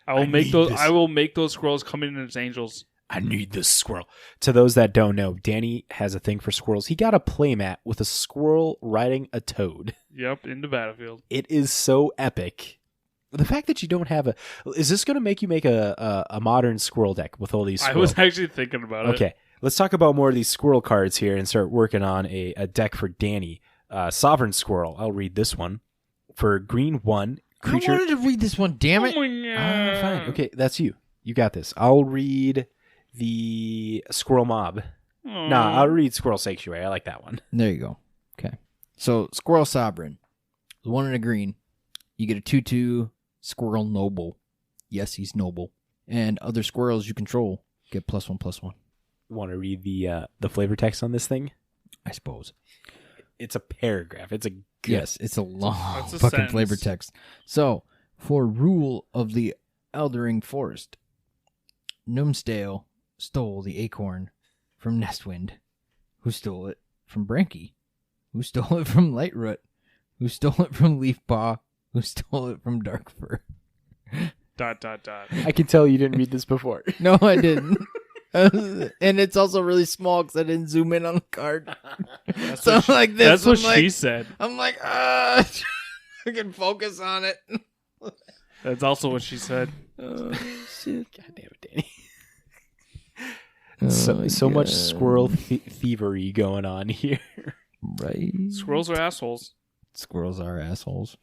I will make those squirrels come in as angels. I need this squirrel. To those that don't know, Danny has a thing for squirrels. He got a playmat with a squirrel riding a toad. Yep, in the battlefield. It is so epic. The fact that you don't have a... Is this going to make you make a modern squirrel deck with all these I squirrels? was actually thinking about it. Okay, let's talk about more of these squirrel cards here and start working on a deck for Danny. Sovereign Squirrel. I'll read this one. For green 1, creature... I wanted to read this one, damn it. Oh my God. Fine. Okay, that's you. You got this. I'll read the Squirrel Mob. Aw. Nah, I'll read Squirrel Sanctuary. I like that one. There you go. Okay. So, Squirrel Sovereign. The one in a green. You get a 2/2 Squirrel Noble. Yes, he's noble. And other squirrels you control get +1/+1. Want to read the flavor text on this thing? I suppose. It's a paragraph. It's a good... Yes, it's a long That's a fucking sentence. flavor text. So, for rule of the Eldering Forest, Numsdale stole the acorn from Nestwind, who stole it from Branky, who stole it from Lightroot, who stole it from Leafpaw, who stole it from Darkfur. ... I can tell you didn't read this before. No, I didn't. And it's also really small because I didn't zoom in on the card. So I'm like this. That's what I'm like, she said. I'm like, I can focus on it. That's also what she said. Oh, shit. God damn it, Danny. So much squirrel thievery going on here. Right. Squirrels are assholes. Squirrels are assholes.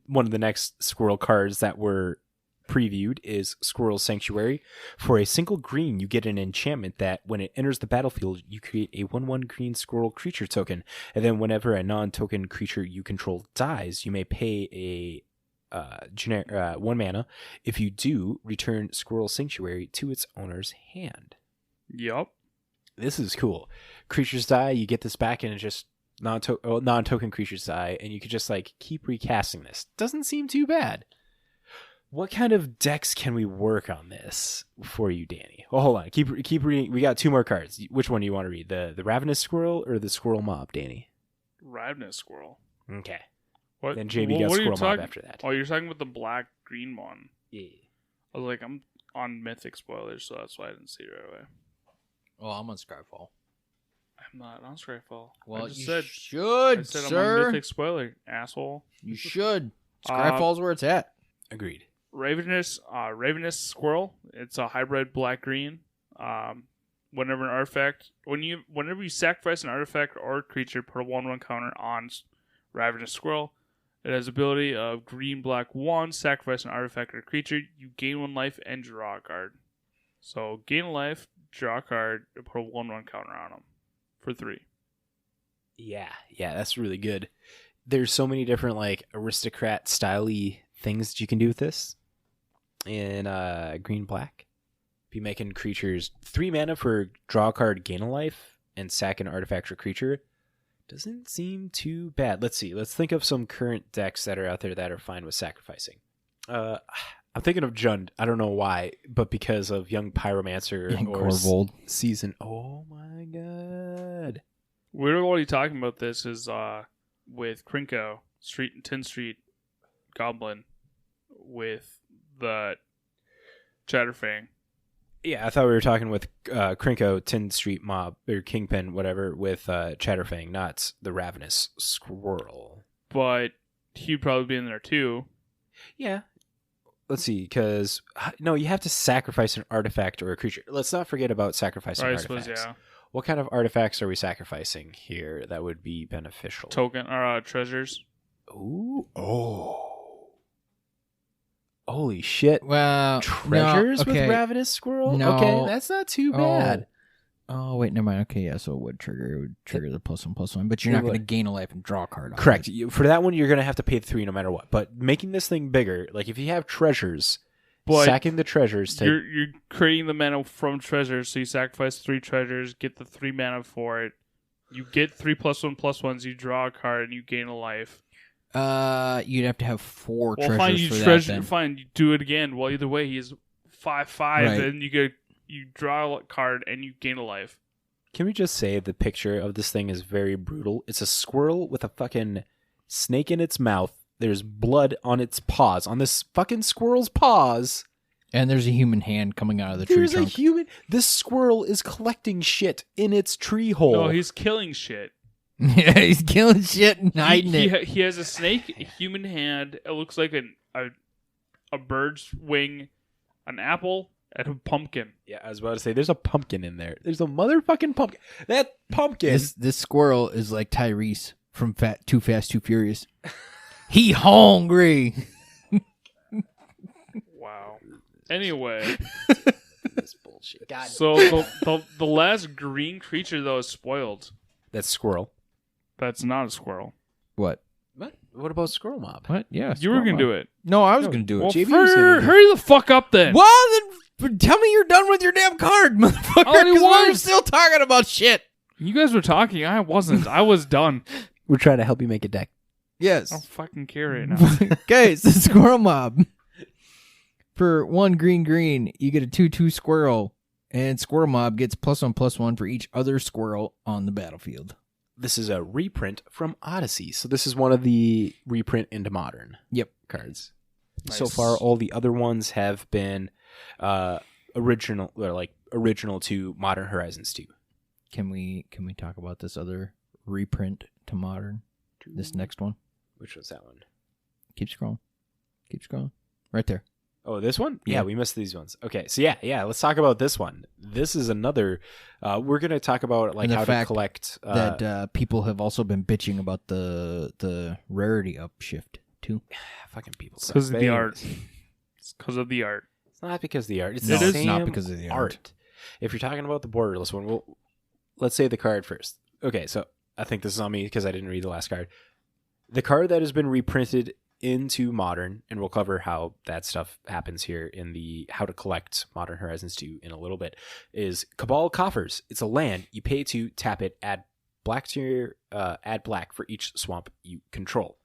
One of the next squirrel cards that were previewed is Squirrel Sanctuary. For a single green, you get an enchantment that when it enters the battlefield, you create a 1/1 green squirrel creature token. And then whenever a non-token creature you control dies, you may pay a 1 mana. If you do, return Squirrel Sanctuary to its owner's hand. Yup. This is cool. Creatures die, you get this back, and it just non-token creatures die, and you could just like keep recasting this. Doesn't seem too bad. What kind of decks can we work on this for you, Danny? Oh, hold on. Keep reading. We got 2 more cards. Which one do you want to read? The Ravenous Squirrel or the Squirrel Mob, Danny? Ravenous Squirrel. Okay. What? Then JB got Squirrel Mob after that. Oh, you're talking about the black-green one. Yeah. I was like, I'm on Mythic spoilers, so that's why I didn't see it right away. Oh, I'm on Skyfall. I'm not on Skyfall. Well, I just you said, should, I said sir. I'm on Mythic spoiler, asshole. You should. Skyfall's where it's at. Agreed. Ravenous Squirrel. It's a hybrid black-green. Whenever you sacrifice an artifact or creature, put a 1/1 counter on Ravenous Squirrel. It has ability of green-black 1, sacrifice an artifact or creature, you gain 1 life and draw a card. So gain a life, draw a card, and put a 1/1 counter on them for 3. Yeah, that's really good. There's so many different like aristocrat style-y things that you can do with this. In green-black, be making creatures 3 mana for draw a card, gain a life, and sack an artifact or creature. Doesn't seem too bad. Let's see. Let's think of some current decks that are out there that are fine with sacrificing. I'm thinking of Jund. I don't know why, but because of Young Pyromancer And or Corvold. Season. Oh my god. We're already talking about this is with Krinko, 10th Street Goblin, with the Chatterfang. Yeah, I thought we were talking with Krinko, 10th Street Mob, or Kingpin, whatever, with Chatterfang, not the Ravenous Squirrel. But he'd probably be in there too. Yeah. Let's see, because... No, you have to sacrifice an artifact or a creature. Let's not forget about sacrificing I artifacts. suppose, yeah. What kind of artifacts are we sacrificing here that would be beneficial? Token or treasures. Ooh. Oh. Holy shit. Well, Treasures no, okay. with Ravenous Squirrel? No. Okay, that's not too bad. Oh, wait, never mind. Okay, yeah, so it would trigger the +1/+1, but you're It not going to would. gain a life and draw a card on Correct. it. For that one, you're going to have to pay 3 no matter what. But making this thing bigger, like if you have treasures, But sacking the treasures to... You're creating the mana from treasures, so you sacrifice 3 treasures, get the 3 mana for it. You get 3 +1/+1s, you draw a card, and you gain a life. You'd have to have 4 Well, treasures fine, you for treasure. that. Then. Fine, you do it again. Well, either way, he's 5/5, Right. and you draw a card and you gain a life. Can we just say the picture of this thing is very brutal? It's a squirrel with a fucking snake in its mouth. There's blood on its paws. On this fucking squirrel's paws. And there's a human hand coming out of the tree There's trunk. a human... This squirrel is collecting shit in its tree hole. No, he's killing shit. Yeah, he's killing shit and hiding it. He has a snake, a human hand. It looks like a bird's wing, an apple, and a pumpkin. Yeah, I was about to say, there's a pumpkin in there. There's a motherfucking pumpkin. That pumpkin... This squirrel is like Tyrese from Too Fast, Too Furious. He hungry. Wow. Anyway, This bullshit. God. so the last green creature though is spoiled. That's squirrel. That's not a squirrel. What? What about Squirrel Mob? What? Yeah. You were gonna do it. No, I was gonna do it. Well, JB was gonna do it. hurry the fuck up then. Well, then tell me you're done with your damn card, motherfucker. already Because we're was. still talking about shit. You guys were talking. I wasn't. I was done. We're trying to help you make a deck. Yes. I don't fucking care right now. Okay, it's the Squirrel Mob. For 1 green, you get a 2/2 squirrel, and Squirrel Mob gets +1/+1 for each other squirrel on the battlefield. This is a reprint from Odyssey. So this is one of the reprint into Modern Yep. cards. Nice. So far, all the other ones have been original to Modern Horizons 2. Can we talk about this other reprint to Modern? This next one? Which was that one? Keep scrolling. Right there. Oh, this one? Yeah. Yeah, we missed these ones. Okay, so yeah, let's talk about this one. This is another. We're gonna talk about like And the how to fact collect. That people have also been bitching about the rarity upshift too. Fucking people. suck. Because of the They- art. It's because of the art. It's not because of the art. It's No, the it's same not because of the art. If you're talking about the borderless one, let's say the card first. Okay, so I think this is on me because I didn't read the last card. The card that has been reprinted into Modern, and we'll cover how that stuff happens here in the how to collect Modern Horizons 2 in a little bit, is Cabal Coffers. It's a land. You pay to tap it, add black for each swamp you control.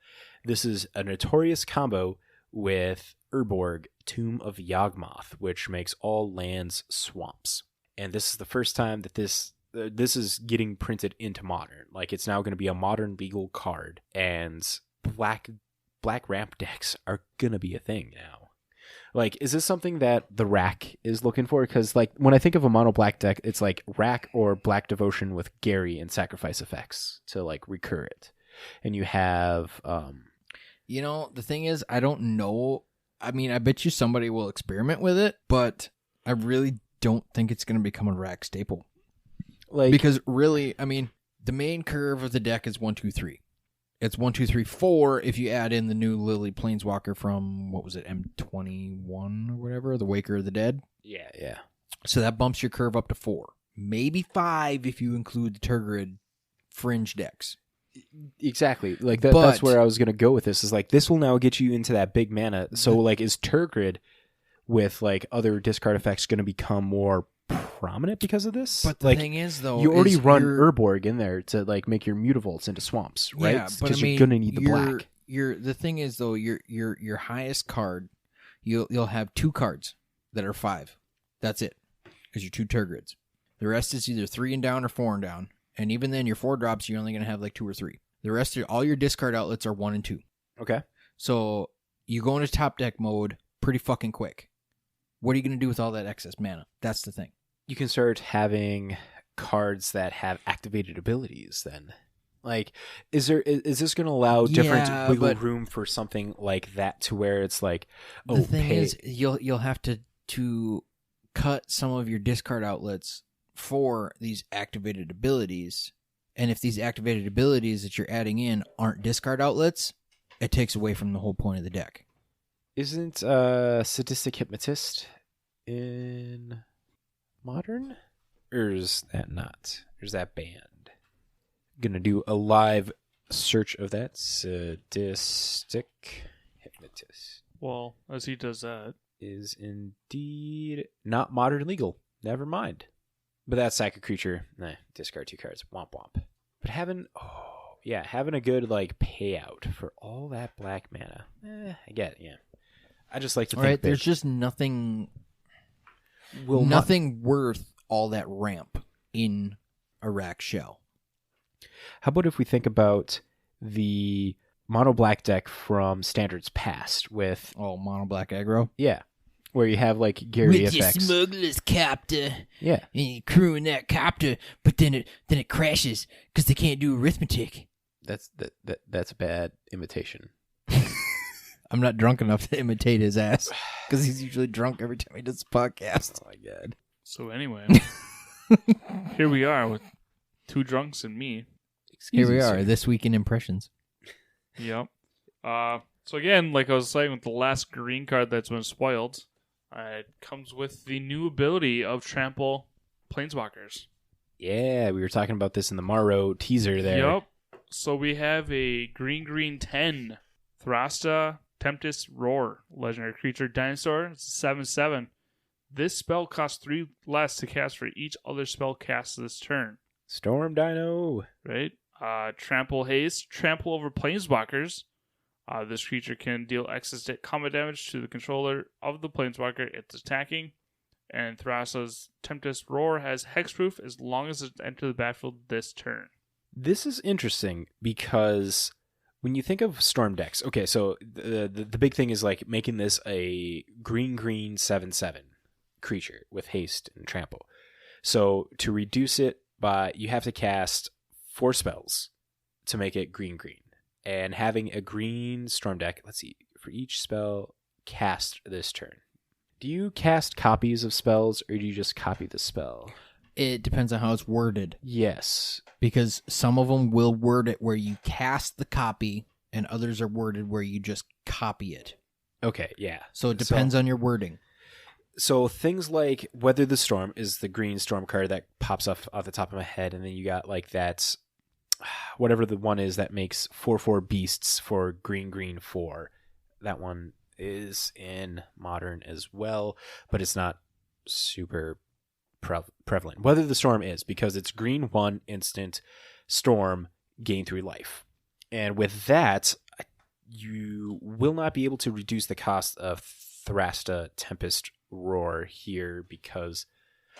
This is a notorious combo with Urborg, Tomb of Yawgmoth, which makes all lands swamps. And this is the first time that this is getting printed into Modern. Like, it's now going to be a Modern legal card, and black ramp decks are going to be a thing now. Like, is this something that the Rack is looking for? Because, like, when I think of a mono black deck, it's like Rack or Black Devotion with Gary and sacrifice effects to, like, recur it. And you have... You know, the thing is, I don't know. I mean, I bet you somebody will experiment with it, but I really don't think it's going to become a Rack staple. like Because really, I mean, the main curve of the deck is 1, 2, 3. It's 1, 2, 3, 4 if you add in the new Lily Planeswalker from, what was it, M21 or whatever, the Waker of the Dead. Yeah. So that bumps your curve up to 4. Maybe 5 if you include the Turgid fringe decks. Exactly. Like, But- that's where I was going to go with this, is like, this will now get you into that big mana. So, like, is Turgid with, like, other discard effects going to become more prominent because of this? But the like, thing is, though, you already is run you're- Urborg in there to, like, make your Mutavolts into swamps, right? Yeah, but I Because mean, you're going to need the black. The thing is, though, your highest card, you'll have 2 cards that are 5. That's it. Because your 2 Turgrids. The rest is either 3 and down or 4 and down. And even then, your 4 drops, you're only going to have like 2 or 3. The rest of all your discard outlets are 1 and 2. Okay. So you go into top deck mode pretty fucking quick. What are you going to do with all that excess mana? That's the thing. You can start having cards that have activated abilities then. Like, is this going to allow different Yeah, wiggle but- room for something like that, to where it's like, The thing pay. is, you'll have to cut some of your discard outlets for these activated abilities. And if these activated abilities that you're adding in aren't discard outlets, it takes away from the whole point of the deck. Isn't Sadistic Hypnotist in Modern? Or is that not? Or is that banned? Gonna do a live search of that. Sadistic Hypnotist Well, as he does that. is indeed not Modern legal. Never mind. But that Psychic Creature, discard 2 cards. Womp womp. But having a good, like, payout for all that black mana. I get it, yeah. I just like to All think right, that there's just nothing will not- nothing worth all that ramp in a rack shell. How about if we think about the mono black deck from Standards Past with, Oh, mono black aggro. where you have, like, Gary With your effects. smuggler's copter. Yeah. And you crewing that copter, but then it crashes because they can't do arithmetic. That's a bad imitation. I'm not drunk enough to imitate his ass because he's usually drunk every time he does a podcast. Oh my god. So anyway, here we are with 2 drunks and me. Excuse Here we me, are, sir. this week in impressions. Yep. So again, like I was saying with the last green card that's been spoiled, it comes with the new ability of Trample Planeswalkers. Yeah, we were talking about this in the Morrow teaser there. Yep. So we have a green 10 Thrasta Tempest Roar legendary creature dinosaur. It's a 7/7. This spell costs 3 less to cast for each other spell cast this turn. Storm Dino. Right? Trample Haste, trample over Planeswalkers. This creature can deal excess combat damage to the controller of the planeswalker it's attacking. And Thrasta's Tempest Roar has hexproof as long as it enters the battlefield this turn. This is interesting because when you think of Storm decks, okay, so the big thing is like making this a green 7/7 creature with haste and trample. So to reduce it by, you have to cast 4 spells to make it green. And having a green Storm deck, let's see, for each spell cast this turn. Do you cast copies of spells, or do you just copy the spell? It depends on how it's worded. Yes. Because some of them will word it where you cast the copy, and others are worded where you just copy it. Okay, yeah. So it depends on your wording. So things like Weather the Storm is the green Storm card that pops up off the top of my head, and then you got like that, whatever the one is that makes 4/4 beasts for green 4. That one is in Modern as well, but it's not super prevalent. Weather the Storm is, because it's green 1 instant Storm, gain 3 life. And with that, you will not be able to reduce the cost of Thrasta Tempest Roar here because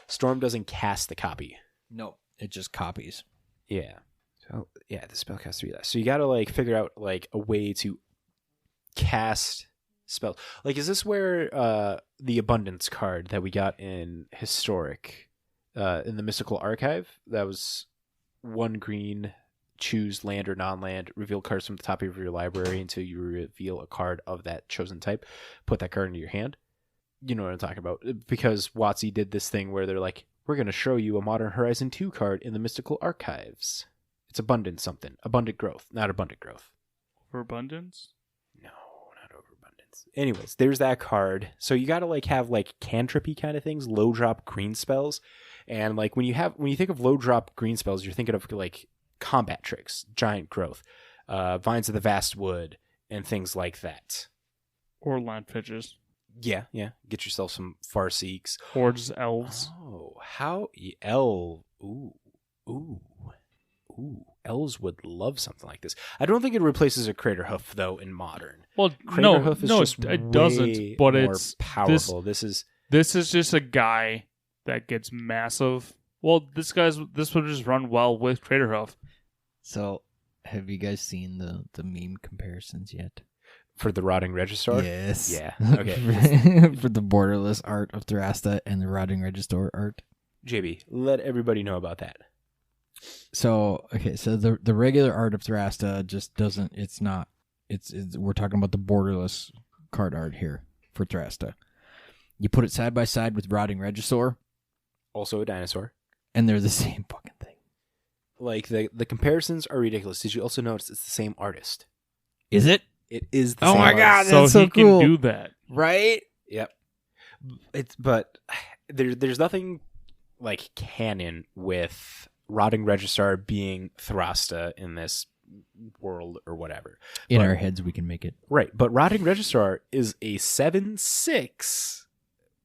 Storm doesn't cast the copy. No, it just copies. Yeah. So yeah, the spell casts 3 less. So you got to like figure out like a way to cast spells. Like, is this where the Abundance card that we got in Historic, in the Mystical Archive, that was 1 green, choose land or non-land, reveal cards from the top of your library until you reveal a card of that chosen type, put that card into your hand? You know what I'm talking about, because WotC did this thing where they're like, we're going to show you a Modern Horizon 2 card in the Mystical Archives. It's Abundant something. Abundant Growth, not Abundant Growth. Overabundance? No, not Overabundance. Anyways, there's that card. So you got to like have like cantrippy kind of things, low drop green spells. And like when you think of low drop green spells, you're thinking of like combat tricks, Giant Growth, Vines of the Vast Wood, and things like that. Or land pitches. Yeah. Get yourself some Farseeks. Or just elves. Oh, Ooh. Elves would love something like this. I don't think it replaces a Crater Hoof, though, in Modern. Well, Crater Hoof is just it doesn't. But more it's powerful. This is just a guy that gets massive. Well, this would just run well with Crater Hoof. So, have you guys seen the meme comparisons yet? For the Rotting Regisaur? Yes. Yeah. Okay. For the borderless art of Thrasta and the Rotting Regisaur art. JB, let everybody know about that. So, okay, so the regular art of Thrasta just doesn't, we're talking about the borderless card art here for Thrasta. You put it side by side with Rotting Regisaur. Also a dinosaur. And they're the same fucking thing. Like, the comparisons are ridiculous. Did you also notice it's the same artist? Is it? It is the Oh same my artist. God, So that's so he cool. can do that. Right? Yep. But there's nothing like canon with Rotting Regisaur being Thrasta in this world or whatever. In our heads, we can make it. Right, but Rotting Regisaur is a 7/6,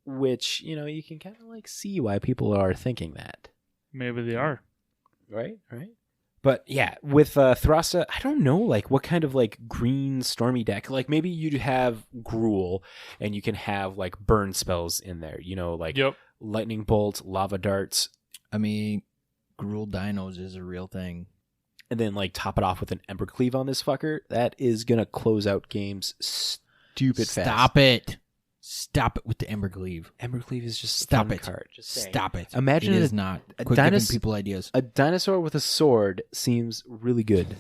which, you can kind of like see why people are thinking that. Maybe they are. Right. But yeah, with Thrasta, I don't know like what kind of like green stormy deck. Like maybe you'd have Gruul and you can have like burn spells in there, like Yep. lightning bolt, lava darts. I mean, Gruul Dinos is a real thing. And then like top it off with an Embercleave on this fucker. That is going to close out games stupid fast. Stop it with the Embercleave. Embercleave is just Stop a fun it. card. Just saying. Stop it. Imagine it a- is not. a Quit giving dinos- people ideas. A dinosaur with a sword seems really good.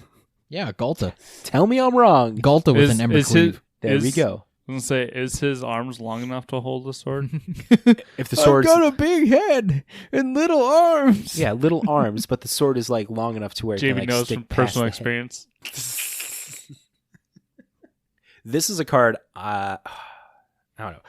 Yeah, Galta. Tell me I'm wrong. Galta with Is- an is Embercleave. it- There we go. I was going to say, is his arms long enough to hold a sword? If the sword's a big head and little arms. yeah, little arms, but the sword is like long enough to where it can Jamie like knows stick from past personal the head. experience. This is a card. I don't know.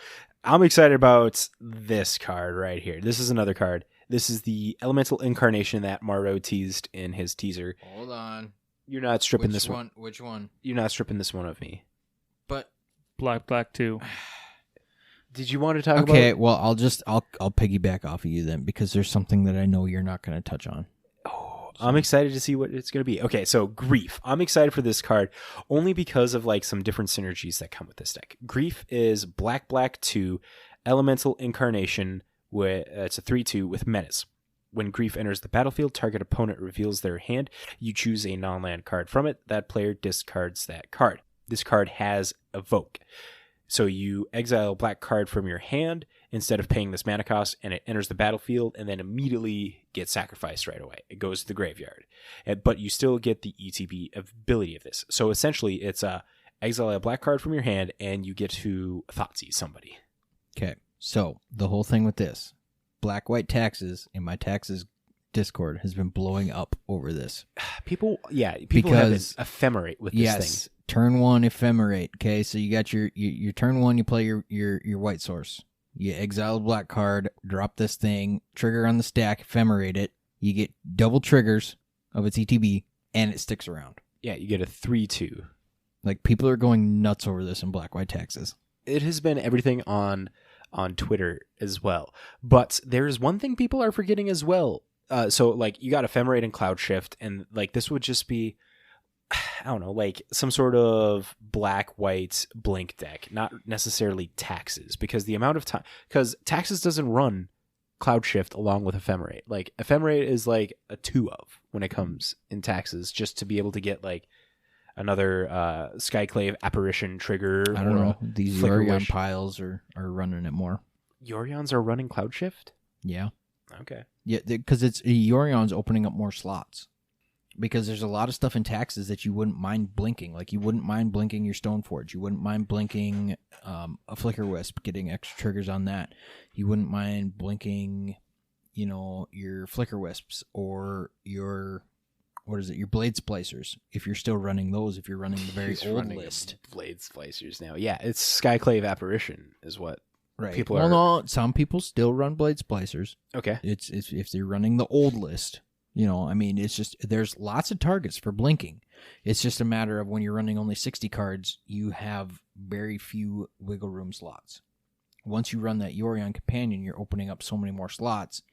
I'm excited about this card right here. This is another card. This is the Elemental Incarnation that Maro teased in his teaser. Hold on. You're not stripping this one. Which one? You're not stripping this one of me. But Black 2. Did you want to talk okay, about? well, I'll piggyback off of you then because there's something that I know you're not going to touch on. Oh, I'm excited to see what it's going to be. Okay, so Grief. I'm excited for this card only because of like some different synergies that come with this deck. Grief is black 2 elemental incarnation with it's a 3/2 with menace. When Grief enters the battlefield, target opponent reveals their hand. You choose a non-land card from it. That player discards that card. This card has Evoke. So you exile a black card from your hand instead of paying this mana cost, and it enters the battlefield and then immediately gets sacrificed right away. It goes to the graveyard. But you still get the ETB ability of this. So essentially, it's exile a black card from your hand, and you get to Thoughtseize somebody. Okay, so the whole thing with this, black-white taxes in my taxes Discord has been blowing up over this. People have an Because- ephemerate with this Yes, thing. turn 1 ephemerate. Okay, so you got your turn 1. You play your white source. You exile a black card, drop this thing, trigger on the stack, ephemerate it. You get double triggers of its ETB, and it sticks around. Yeah, you get a 3/2. Like, people are going nuts over this in black-white taxes. It has been everything on Twitter as well. But there's one thing people are forgetting as well. So like you got Ephemerate and Cloud Shift, and like this would just be, I don't know, like some sort of black-white blink deck, not necessarily taxes, because the amount of time, because taxes doesn't run Cloud Shift along with Ephemerate. Like Ephemerate is like a 2 of when it comes in taxes, just to be able to get like another Skyclave Apparition trigger. I don't or know. a These Flicker Yorion Wish. piles are running it more. Yorions are running Cloud Shift? Yeah. Okay. Yeah, because it's Yorion's opening up more slots. Because there's a lot of stuff in taxes that you wouldn't mind blinking. Like, you wouldn't mind blinking your Stoneforge. You wouldn't mind blinking a Flicker Wisp, getting extra triggers on that. You wouldn't mind blinking, your Flicker Wisps or your Blade Splicers, if you're still running those, if you're running the very He's old running list. Blade Splicers now. Yeah, it's Skyclave Apparition is what Right. people well, are. no, some people still run Blade Splicers. Okay. It's if they're running the old list. It's just, there's lots of targets for blinking. It's just a matter of when you're running only 60 cards, you have very few wiggle room slots. Once you run that Yorion Companion, you're opening up so many more slots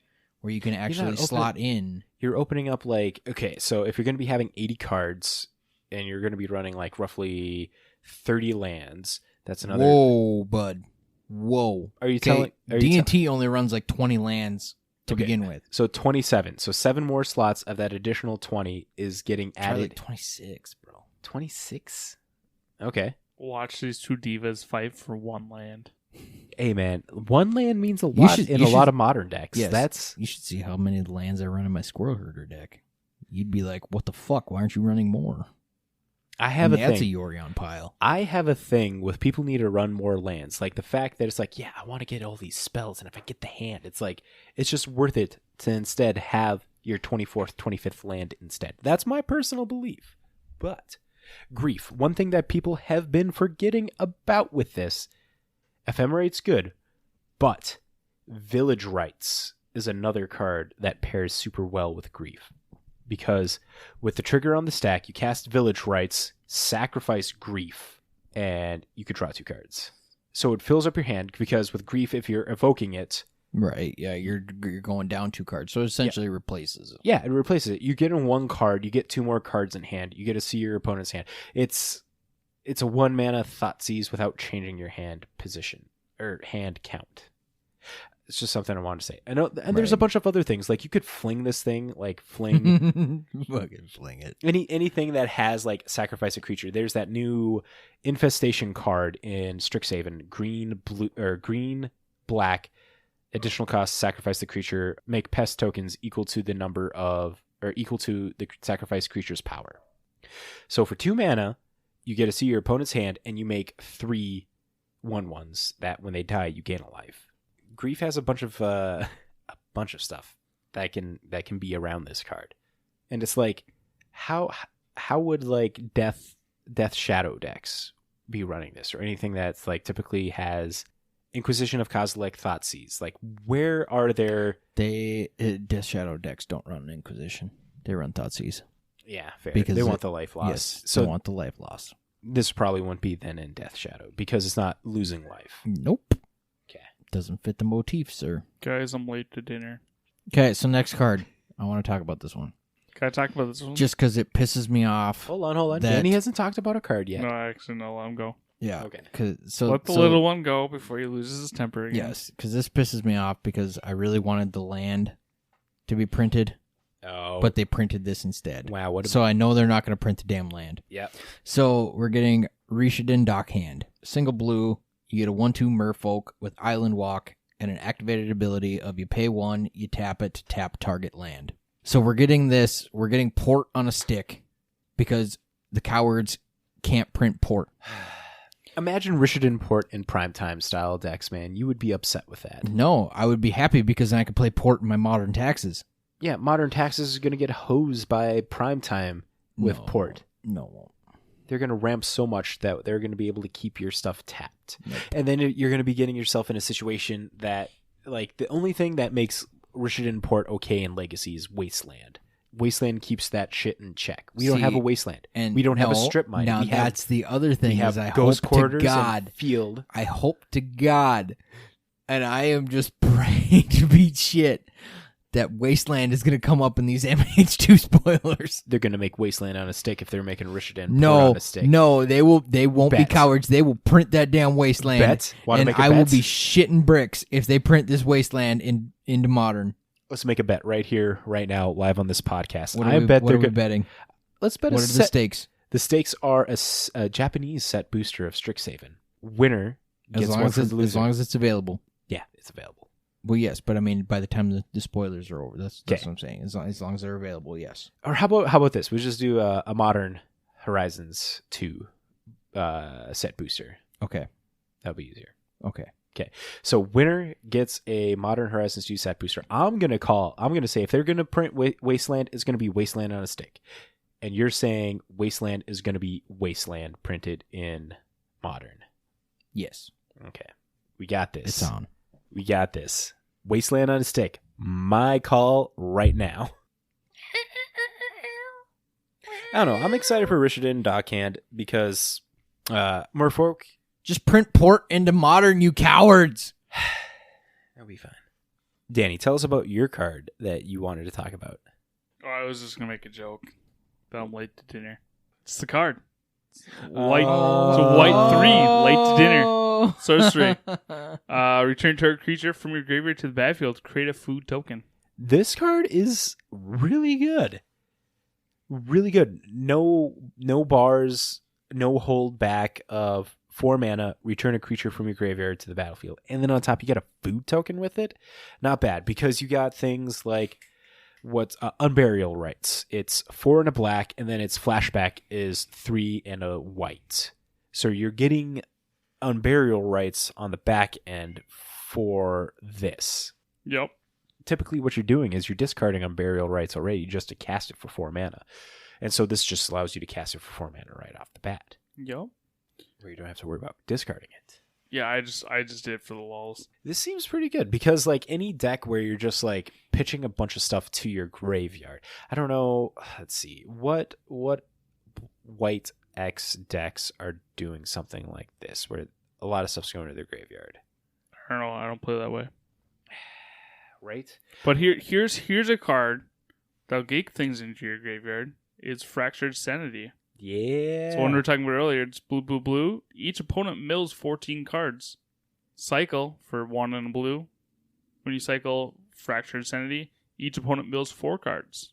where you can actually slot in. You're opening up like, okay, so if you're going to be having 80 cards and you're going to be running like roughly 30 lands, that's another. Whoa, bud. Whoa. Are you telling? D&T only runs like 20 lands to begin with. So 27. So 7 more slots of that additional 20 is getting Try added. like 26, bro. 26? Okay. Watch these two divas fight for one land. Hey, man, one land means a lot in a lot of modern decks. Yes, you should see how many lands I run in my Squirrel Herder deck. You'd be like, what the fuck? Why aren't you running more? I have a That's thing. a Yorion pile. I have a thing with people need to run more lands. Like the fact that it's like, yeah, I want to get all these spells, and if I get the hand, it's like, it's just worth it to instead have your 24th, 25th land instead. That's my personal belief. But Grief, one thing that people have been forgetting about with this, Ephemerate's good, but Village Rites is another card that pairs super well with Grief. Because with the trigger on the stack, you cast Village Rites, sacrifice Grief, and you could draw 2 cards. So it fills up your hand, because with Grief, if you're evoking it... Right, yeah, you're going down 2 cards, so it essentially replaces it. Yeah, it replaces it. You get in 1 card, you get 2 more cards in hand, you get to see your opponent's hand. It's a 1 mana Thoughtseize without changing your hand position, or hand count. It's just something I wanted to say. I know, and there's a bunch of other things. Like, you could fling this thing, like fling... Fucking fling it. Anything that has, like, sacrifice a creature. There's that new Infestation card in Strixhaven. Green, blue, or green, black, additional cost, sacrifice the creature, make pest tokens equal to the number of... or equal to the sacrifice creature's power. So for 2 mana, you get to see your opponent's hand, and you make 3 1/1s that when they die, you gain a life. Grief has a bunch of stuff that can be around this card, and it's like, how would like Death Shadow decks be running this, or anything that's like typically has Inquisition of Kozilek Thoughtseize? Like, where are there? Death Shadow decks don't run Inquisition; they run Thoughtseize. Yeah, fair. Because they want the life loss. Yes, so they want the life loss. This probably wouldn't be then in Death Shadow because it's not losing life. Nope. Okay. Doesn't fit the motif, sir. Guys, I'm late to dinner. Okay, so next card. I want to talk about this one. Can I talk about this one? just because it pisses me off. Hold on. That- Danny hasn't talked about a card yet. No, actually, no. Let him go. Yeah. Okay. Let the little one go before he loses his temper again. Yes, because this pisses me off because I really wanted the land to be printed, Oh. but they printed this instead. Wow. What? So I know they're not going to print the damn land. Yep. So we're getting Rishadin Dockhand. Single blue, you get a 1/2 merfolk with Island Walk and an activated ability of you pay 1, you tap it to tap target land. So we're getting port on a stick because the cowards can't print port. Imagine Richardson Port in primetime style decks, man. You would be upset with that. No, I would be happy because then I could play port in my modern taxes. Yeah, Modern Taxes is going to get hosed by primetime with No, port. No, it won't. They're going to ramp so much that they're going to be able to keep your stuff tapped. Nope. And then you're going to be getting yourself in a situation that, like, the only thing that makes Richardson Port okay in Legacy is Wasteland. Wasteland keeps that shit in check. We don't have a Wasteland. And we don't have a no, strip mine. Now we have, that's the other thing we have is I ghost hope quarters to God, and field. I hope to God, and I am just praying to beat shit that Wasteland is going to come up in these MH2 spoilers. They're going to make Wasteland on a stick if they're making Richardson Port No, on a stick. no, they won't Bet. be cowards. They will print that damn Wasteland. Bet? Wanna And make a I will bet? be shitting bricks if they print this Wasteland into Modern. Let's make a bet right here, right now, live on this podcast. What I are we, bet what they're are we going. betting? Let's bet What a are the set. stakes? The stakes are a Japanese set booster of Strixhaven. Winner gets one from the loser. As long as it's available. Yeah, it's available. Well, yes, but I mean, by the time the spoilers are over, that's Okay. what I'm saying. As long as they're available, yes. Or how about this? We just do a Modern Horizons 2 set booster. Okay. That'll be easier. Okay. So winner gets a Modern Horizons 2 set booster. I'm gonna say if they're gonna print Wasteland, it's gonna be Wasteland on a stick, and you're saying Wasteland is gonna be Wasteland printed in Modern. Yes. Okay, we got this. It's on. We got this. Wasteland on a stick. My call right now. I don't know. I'm excited for Richardson Dockhand because Merfolk. Just print port into Modern, you cowards. That'll be fine. Danny, tell us about your card that you wanted to talk about. Oh, I was just gonna make a joke that I'm late to dinner. It's the card. It's white. It's a white 3, late to dinner. Sorcery. Return target creature from your graveyard to the battlefield. Create a food token. This card is really good. Really good. No bars, no hold back of 4 mana, return a creature from your graveyard to the battlefield. And then on top, you get a food token with it. Not bad, because you got things like what's Unburial Rights. It's 4 and a black, and then its flashback is 3 and a white. So you're getting Unburial Rights on the back end for this. Yep. Typically what you're doing is you're discarding Unburial Rights already just to cast it for 4 mana. And so this just allows you to cast it for 4 mana right off the bat, Yep. where you don't have to worry about discarding it. Yeah, I just did it for the lulz. This seems pretty good because, like, any deck where you're just like pitching a bunch of stuff to your graveyard. I don't know. Let's see. What white X decks are doing something like this where a lot of stuff's going to their graveyard, I don't know. I don't play that way. right? But here's a card that'll gate things into your graveyard. It's Fractured Sanity. Yeah. So when we were talking about earlier, it's blue, blue, blue. Each opponent mills 14 cards. Cycle for 1 and a blue. When you cycle Fractured Sanity, each opponent mills 4 cards.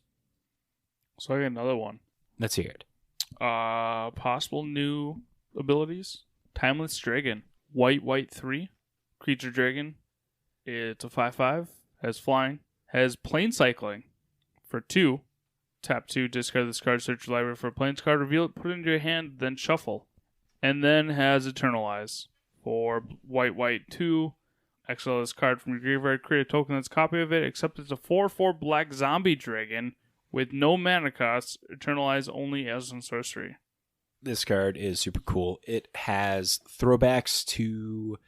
So I got another one. Let's hear it. Possible new abilities. Timeless Dragon. White 3. Creature Dragon. It's a 5/5. Has flying. Has plane cycling for 2. Tap 2, discard this card, search your library for a plains card, reveal it, put it into your hand, then shuffle. And then has Eternalize for white 2. Exile this card from your graveyard, create a token that's a copy of it, except it's a 4/4 black zombie dragon with no mana cost, Eternalize only as in sorcery. This card is super cool. It has throwbacks to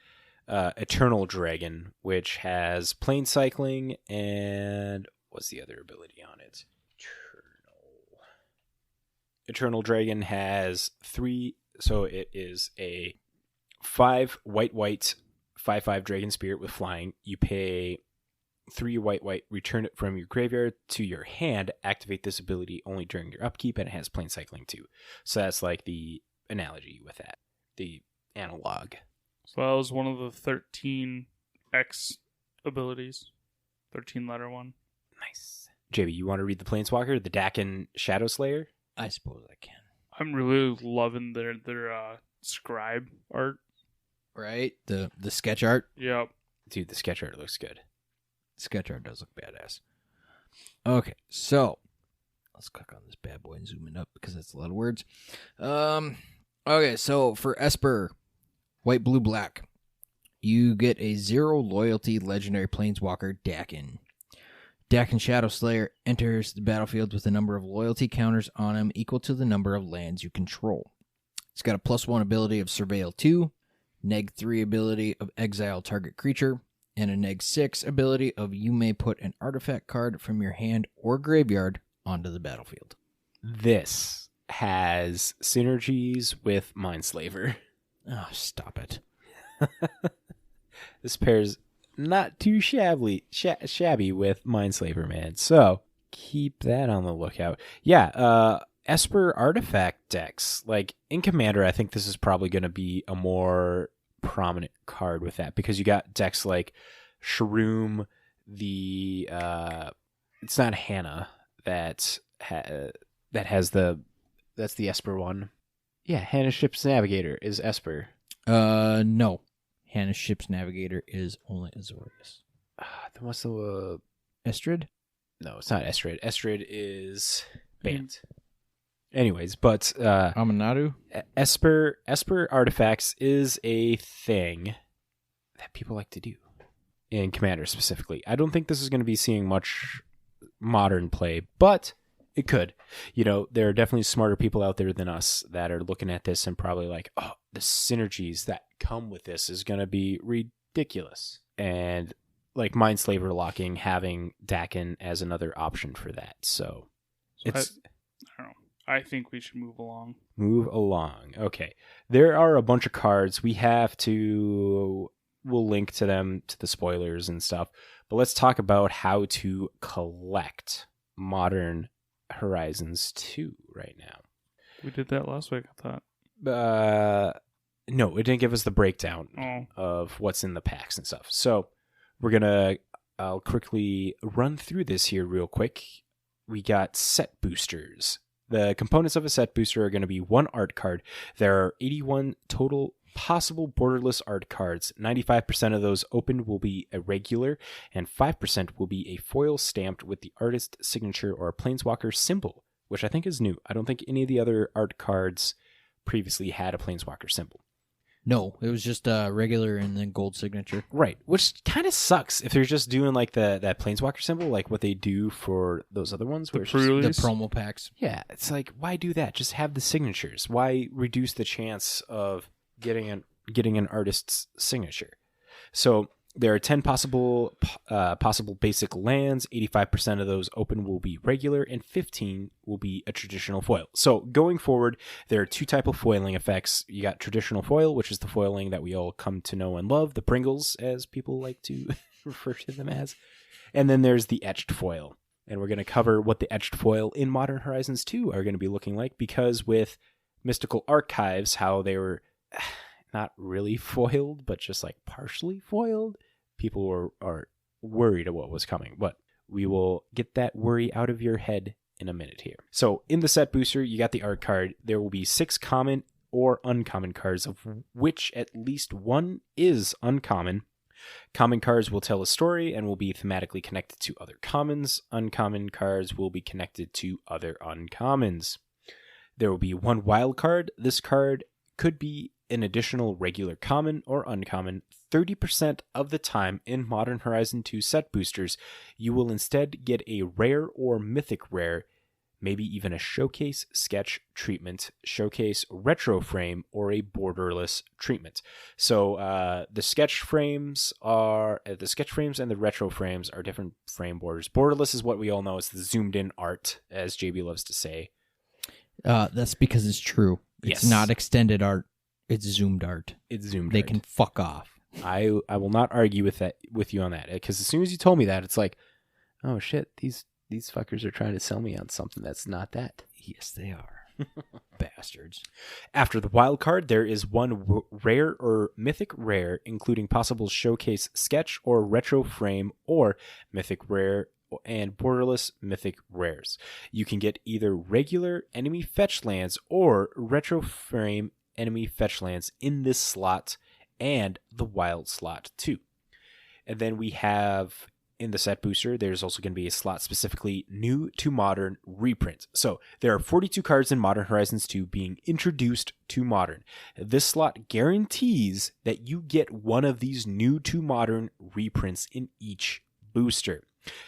Eternal Dragon, which has plane cycling and what's the other ability on it? Eternal Dragon has 3, so it is a 5 white 5/5 Dragon Spirit with flying. You pay 3 white, return it from your graveyard to your hand. Activate this ability only during your upkeep, and it has plane cycling too. So that's like the analogy with that, the analog. So that was one of the 13X abilities. 13-letter one. Nice. JB, you want to read the Planeswalker, the Dakin Shadow Slayer? I suppose I can. I'm really loving their scribe art. Right? The sketch art. Yep. Dude, the sketch art looks good. Sketch art does look badass. Okay, so let's click on this bad boy and zoom it up because that's a lot of words. Okay, so for Esper, white, blue, black, you get a 0 loyalty legendary planeswalker Dakin. Dakin Shadow Slayer enters the battlefield with a number of loyalty counters on him equal to the number of lands you control. It's got a +1 ability of Surveil 2, -3 ability of Exile target creature, and a -6 ability of you may put an artifact card from your hand or graveyard onto the battlefield. This has synergies with Mindslaver. Oh, stop it. This pair's not too shabby with Mindslaver, man. So keep that on the lookout. Yeah, Esper artifact decks. Like in Commander, I think this is probably going to be a more prominent card with that because you got decks like Shroom, the it's not Hannah that's the Esper one. Yeah, Hannah Ship's Navigator is Esper. No. Hannah's Ship's Navigator is only Azorius. Then what's the Estrid? No, it's not Estrid. Estrid is Bant. Anyways, but Amanadu? Esper artifacts is a thing that people like to do in Commander specifically. I don't think this is going to be seeing much modern play, but it could. You know, there are definitely smarter people out there than us that are looking at this and probably like, oh, the synergies that come with this is going to be ridiculous. And like Mindslaver locking, having Dakin as another option for that. So it's... I don't know. I think we should move along. Move along. Okay. There are a bunch of cards. We'll link to them, to the spoilers and stuff. But let's talk about how to collect Modern Horizons 2 right now. We did that last week, I thought. No, it didn't give us the breakdown of what's in the packs and stuff. So I'll quickly run through this here real quick. We got set boosters. The components of a set booster are going to be 1 art card. There are 81 total possible borderless art cards. 95% of those opened will be a regular, and 5% will be a foil stamped with the artist signature or a planeswalker symbol, which I think is new. I don't think any of the other art cards previously had a planeswalker symbol. No, it was just regular and then gold signature. Right, which kind of sucks if they're just doing like that planeswalker symbol, like what they do for those other ones. Where it's just, the promo packs. Yeah, it's like, why do that? Just have the signatures. Why reduce the chance of getting an artist's signature? So there are 10 possible basic lands. 85% of those open will be regular, and 15 will be a traditional foil. So going forward, there are 2 types of foiling effects. You got traditional foil, which is the foiling that we all come to know and love, the Pringles, as people like to refer to them as. And then there's the etched foil. And we're going to cover what the etched foil in Modern Horizons 2 are going to be looking like, because with Mystical Archives, how they were not really foiled, but just like partially foiled, people are worried of what was coming. But we will get that worry out of your head in a minute here. So in the set booster, you got the art card. There will be 6 common or uncommon cards, of which at least 1 is uncommon. Common cards will tell a story and will be thematically connected to other commons. Uncommon cards will be connected to other uncommons. There will be 1 wild card. This card could be an additional regular common or uncommon. 30% of the time in Modern Horizon 2 set boosters, you will instead get a rare or mythic rare, maybe even a showcase sketch treatment, showcase retro frame, or a borderless treatment. So the sketch frames and the retro frames are different frame borders. Borderless is what we all know. It's the zoomed in art, as JB loves to say. That's because it's true. It's Yes. not extended art. It's zoomed art. It's zoomed They art. can fuck off. I will not argue with you on that, because as soon as you told me that, it's like, oh shit, these fuckers are trying to sell me on something that's not that. Yes, they are. Bastards. After the wild card, there is one rare or mythic rare, including possible showcase sketch or retro frame or mythic rare and borderless mythic rares. You can get either regular enemy fetch lands or retro frame enemy fetch lands in this slot and the wild slot too. And then we have in the set booster, there's also going to be a slot specifically new to modern reprint. So there are 42 cards in Modern Horizons 2 being introduced to modern. This slot guarantees that you get one of these new to modern reprints in each booster.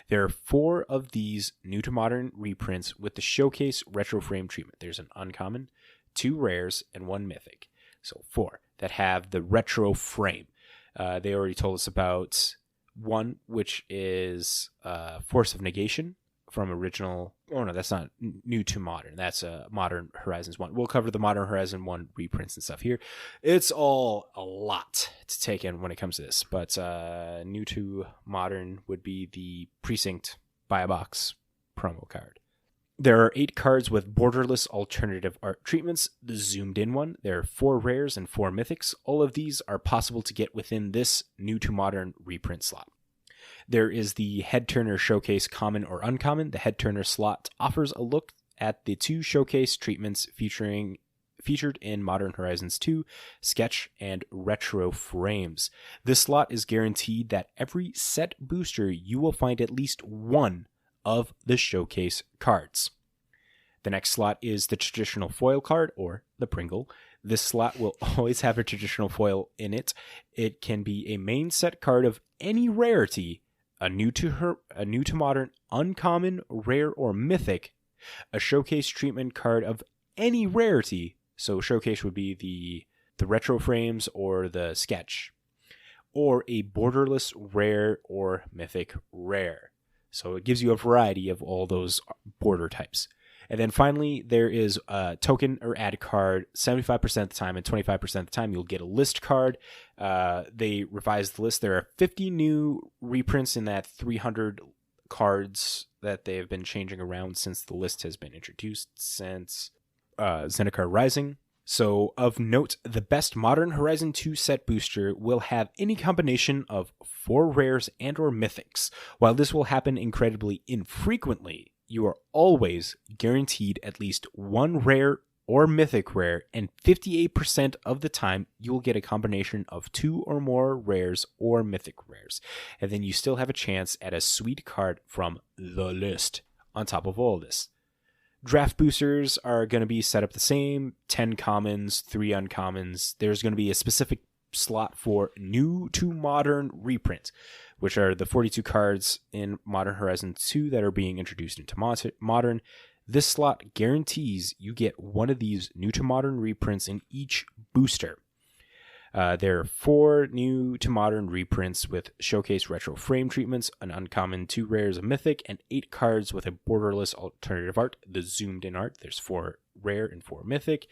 There are 4 of these new to modern reprints with the showcase retro frame treatment. There's an uncommon, 2 rares, and 1 mythic. So 4 that have the retro frame. They already told us about one, which is Force of Negation from original. Oh no, that's not new to modern. That's Modern Horizons 1. We'll cover the Modern Horizon 1 reprints and stuff here. It's all a lot to take in when it comes to this, but new to modern would be the Precinct Buy a Box promo card. There are 8 cards with borderless alternative art treatments. The zoomed in one. There are 4 rares and 4 mythics. All of these are possible to get within this new to modern reprint slot. There is the Head Turner Showcase Common or Uncommon. The Head Turner slot offers a look at the 2 showcase treatments featured in Modern Horizons 2, Sketch and Retro Frames. This slot is guaranteed that every set booster you will find at least one of the showcase cards. The next slot is the traditional foil card, or the Pringle. This slot will always have a traditional foil in it. It can be a main set card of any rarity, a new to modern, uncommon, rare, or mythic, a showcase treatment card of any rarity. So showcase would be the retro frames or the sketch, or a borderless rare or mythic rare. So it gives you a variety of all those border types. And then finally, there is a token or add card 75% of the time, and 25% of the time you'll get a list card. They revised the list. There are 50 new reprints in that 300 cards that they have been changing around since the list has been introduced since Zendikar Rising. So, of note, the best Modern Horizon 2 set booster will have any combination of 4 rares and or mythics. While this will happen incredibly infrequently, you are always guaranteed at least 1 rare or mythic rare, and 58% of the time you will get a combination of 2 or more rares or mythic rares. And then you still have a chance at a sweet card from the list on top of all this. Draft boosters are going to be set up the same, 10 commons, 3 uncommons. There's going to be a specific slot for new to modern reprint, which are the 42 cards in Modern Horizon 2 that are being introduced into modern. This slot guarantees you get one of these new to modern reprints in each booster. There are 4 new to modern reprints with showcase retro frame treatments, an uncommon, 2 rares, a mythic, and 8 cards with a borderless alternative art, the zoomed in art. There's 4 rare and 4 mythic.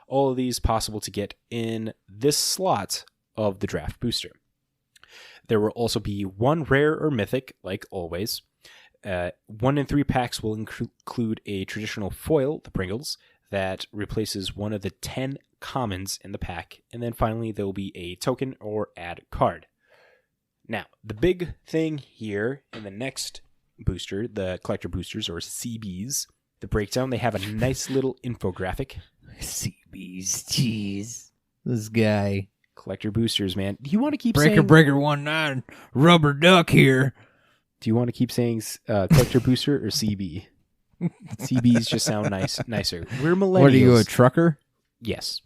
All of these possible to get in this slot of the draft booster. There will also be 1 rare or mythic, like always. 1 in 3 packs will include a traditional foil, the Pringles, that replaces one of the 10 commons in the pack. And then finally, there will be a token or add card. Now, the big thing here in the next booster, the collector boosters or CBs, the breakdown, they have a nice little infographic. CBs, jeez. This guy. Collector boosters, man. Do you want to keep Breaker, saying... Breaker 19, Rubber Duck here. Do you want to keep saying collector booster or CB? CBs just sound nicer. We're millennials. What are you, a trucker? Yes.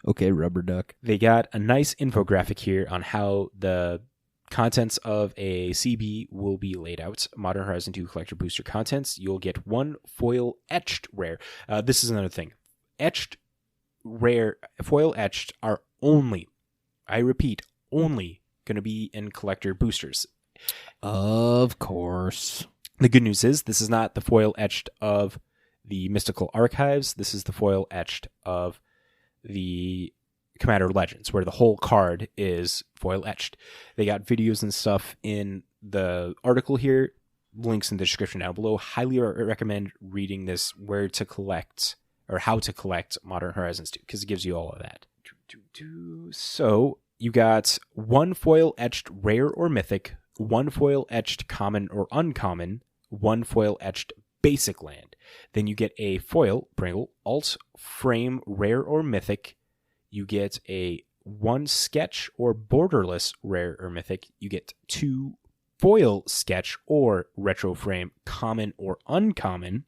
Okay, Rubber Duck. They got a nice infographic here on how the contents of a CB will be laid out. Modern Horizon 2 Collector Booster contents. You'll get 1 foil etched rare. This is another thing. Etched rare, foil etched are only, I repeat, only going to be in collector boosters. Of course. The good news is this is not the foil etched of the Mystical Archives. This is the foil etched of the Commander Legends, where the whole card is foil etched. They got videos and stuff in the article here. Links in the description down below. Highly recommend reading this, where to collect or how to collect Modern Horizons 2, because it gives you all of that. So you got 1 foil etched rare or mythic, 1 foil etched common or uncommon, 1 foil etched basic land. Then you get a foil, Pringle, alt, frame, rare or mythic. You get a 1 sketch or borderless rare or mythic. You get 2 foil sketch or retro frame, common or uncommon.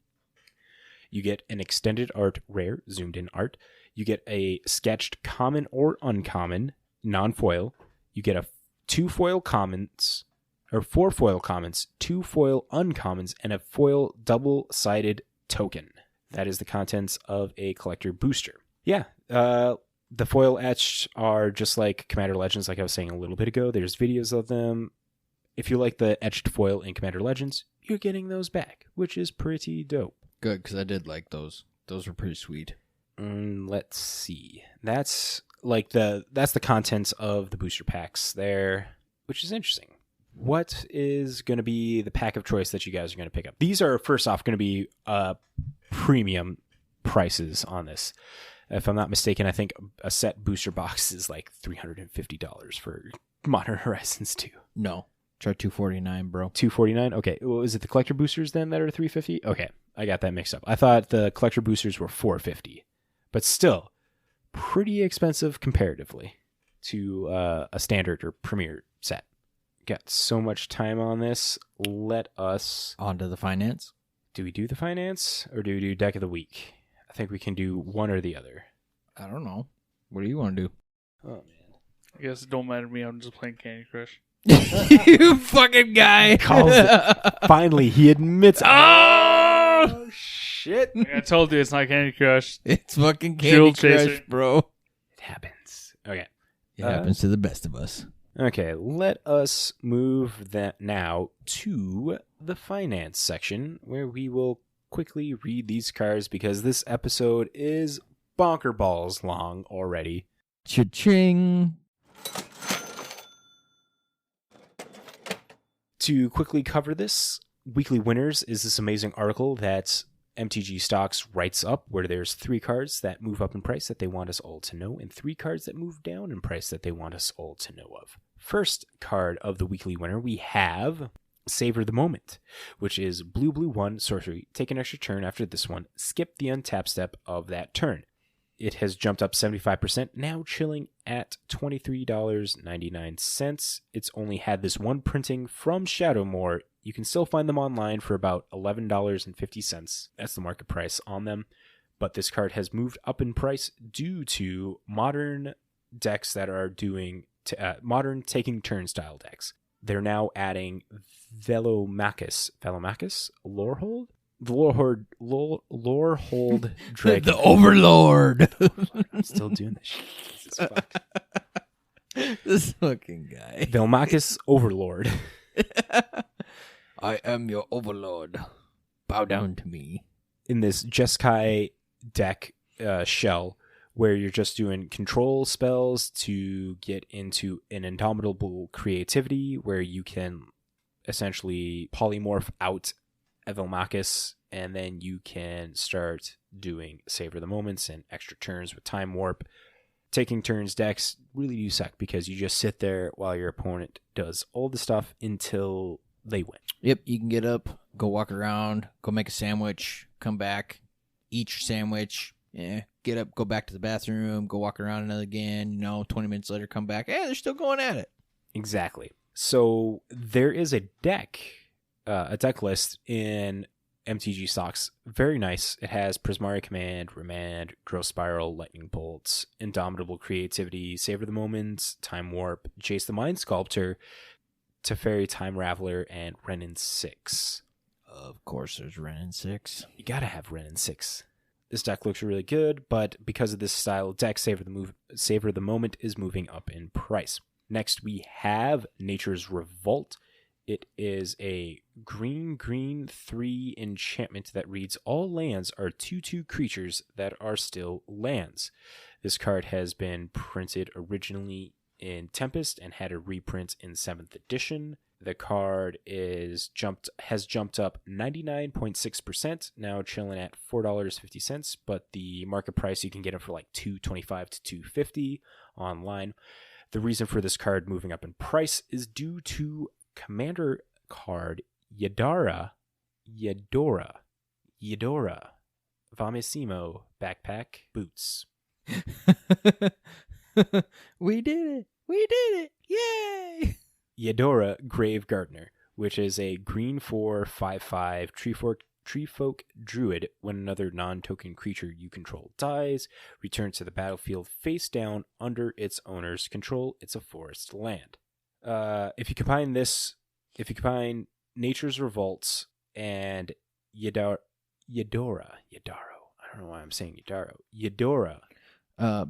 You get an extended art rare, zoomed in art. You get a sketched common or uncommon, non-foil. You get a 2 foil commons, or 4 foil commons, 2 foil uncommons, and a foil double-sided token. That is the contents of a collector booster. Yeah, the foil etched are just like Commander Legends, like I was saying a little bit ago. There's videos of them. If you like the etched foil in Commander Legends, you're getting those back, which is pretty dope. Good, because I did like those. Those were pretty sweet. Let's see. That's the contents of the booster packs there, which is interesting. What is going to be the pack of choice that you guys are going to pick up? These are, first off, going to be premium prices on this. If I'm not mistaken, I think a set booster box is like $350 for Modern Horizons 2. No. Try $249, bro. $249? Okay. Well, is it the collector boosters then that are $350? Okay. I got that mixed up. I thought the collector boosters were $450. But still, pretty expensive comparatively to a standard or premier set. Got so much time on this. Let us... On to the finance. Do we do the finance or do we do deck of the week? I think we can do one or the other. I don't know. What do you want to do? Oh, man. I guess it don't matter to me. I'm just playing Candy Crush. You fucking guy. Calls it. Finally, he admits. Oh, shit. I told you it's not Candy Crush. It's fucking Jewel Candy Crush, Chaser. bro. It happens. Okay. It happens to the best of us. Okay, let us move that now to the finance section, where we will quickly read these cards because this episode is bonker balls long already. Cha-ching. To quickly cover this, Weekly Winners is this amazing article that MTG Stocks writes up, where there's 3 cards that move up in price that they want us all to know, and 3 cards that move down in price that they want us all to know of. First card of the Weekly Winner, we have Savor the Moment, which is blue, 1, sorcery. Take an extra turn after this one. Skip the untap step of that turn. It has jumped up 75%, now chilling at $23.99. It's only had this one printing from Shadowmoor. You can still find them online for about $11.50. That's the market price on them. But this card has moved up in price due to modern decks that are doing modern taking turn style decks. They're now adding Velomachus, Lorehold? The Lorehold Dragon. The Overlord. I'm still doing this shit. Jesus fuck. This fucking guy. Velomachus Overlord. I am your Overlord. Bow down to me. In this Jeskai deck shell, where you're just doing control spells to get into an indomitable creativity, where you can essentially polymorph out Velomachus, and then you can start doing Savor the Moments and extra turns with Time Warp. Taking turns decks really do suck because you just sit there while your opponent does all the stuff until they win. Yep, you can get up, go walk around, go make a sandwich, come back, eat your sandwich, get up, go back to the bathroom, go walk around another again, 20 minutes later, come back. They're still going at it. Exactly. So there is a deck list in MTG Stocks. Very nice. It has Prismari Command, Remand, Growth Spiral, Lightning Bolts, Indomitable Creativity, Savor the Moments, Time Warp, Jace the Mind Sculptor, Teferi Time Raveler, and Renin 6. Of course, there's Renin 6. You gotta have Renin 6. This deck looks really good, but because of this style of deck, Savor the Moment is moving up in price. Next, we have Nature's Revolt. It is a green 3 enchantment that reads, all lands are 2/2 creatures that are still lands. This card has been printed originally in Tempest and had a reprint in 7th edition. The card has jumped up 99.6%, now chilling at $4.50, but the market price, you can get it for like $2.25 to $2.50 online. The reason for this card moving up in price is due to commander card Yadora, Vamissimo backpack boots. We did it! Yay! Yadora Grave Gardener, which is a green 4/5/5 treefolk druid. When another non-token creature you control dies, returns to the battlefield face down under its owner's control. It's a forest land. If you combine Nature's Revolts and Yadoro. I don't know why I'm saying Yadora.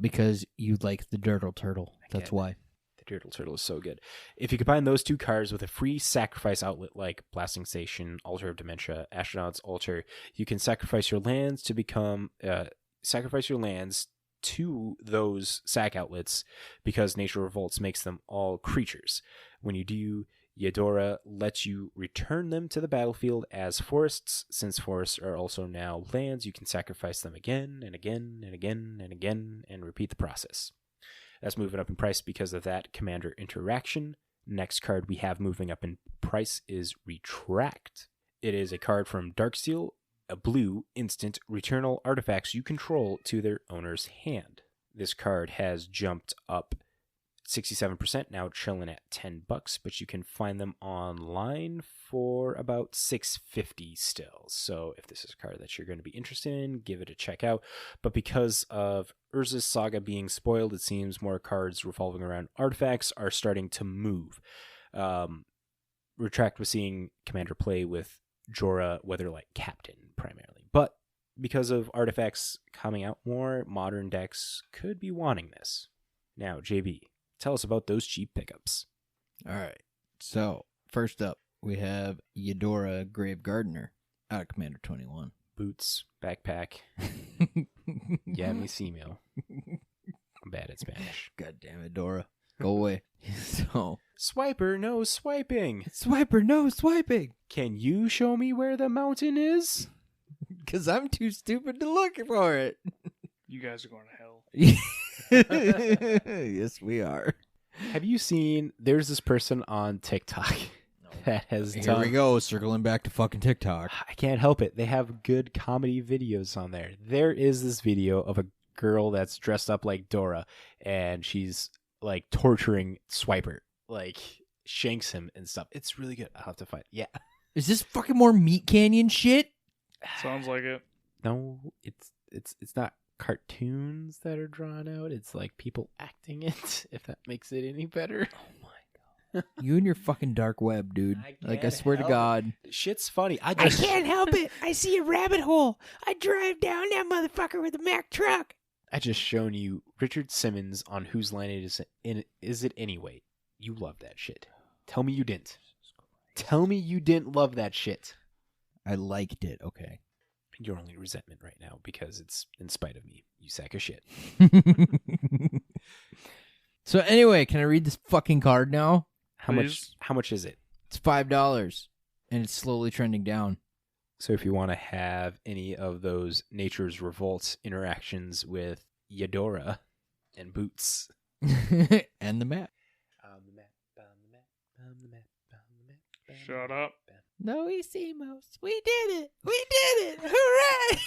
Because you like the turtle. That's why. The turtle is so good. If you combine those two cards with a free sacrifice outlet like Blasting Station, Altar of Dementia, Astronaut's Altar, you can sacrifice your lands to those sack outlets, because Nature Revolts makes them all creatures. When you do, Yadora lets you return them to the battlefield as forests. Since forests are also now lands, you can sacrifice them again and again and again and again and repeat the process. That's moving up in price because of that commander interaction. Next card we have moving up in price is Retract. It is a card from Darksteel, a blue instant. Return all artifacts you control to their owner's hand. This card has jumped up 67%, now chilling at $10, but you can find them online for about $6.50 still. So if this is a card that you're going to be interested in, give it a check out. But because of Urza's Saga being spoiled, it seems more cards revolving around artifacts are starting to move. Retract was seeing Commander play with Jorah Weatherlight Captain primarily, but because of artifacts coming out more, modern decks could be wanting this. Now, JB, tell us about those cheap pickups. All right. So, first up, we have Yadora Grave Gardener out of Commander 21. Boots, backpack. Yeah, me Simo. I'm bad at Spanish. God damn it, Dora. Go away. So, Swiper, no swiping. Swiper, no swiping. Can you show me where the mountain is? Because I'm too stupid to look for it. You guys are going to hell. Yes, we are. Have you seen, there's this person on TikTok that has Here we go, circling back to fucking TikTok. I can't help it. They have good comedy videos on there. There is this video of a girl that's dressed up like Dora, and she's like torturing Swiper, like shanks him and stuff. It's really good. I'll have to find. Yeah. Is this fucking more Meat Canyon shit? Sounds like it. No, it's not cartoons that are drawn out. It's like people acting it, if that makes it any better. Oh my god. You and your fucking dark web, dude. I swear to God. Shit's funny. I can't help it. I see a rabbit hole. I drive down that motherfucker with a Mack truck. I just shown you Richard Simmons on Whose Line Is It Anyway. You love that shit. Tell me you didn't. Tell me you didn't love that shit. I liked it, okay. You're only resentment right now because it's in spite of me, you sack of shit. So anyway, can I read this fucking card now? How much is it? It's $5, and it's slowly trending down. So if you want to have any of those Nature's Revolts interactions with Yadora and Boots. And the map. Shut up. No Esimos. We did it. We did it. Hooray!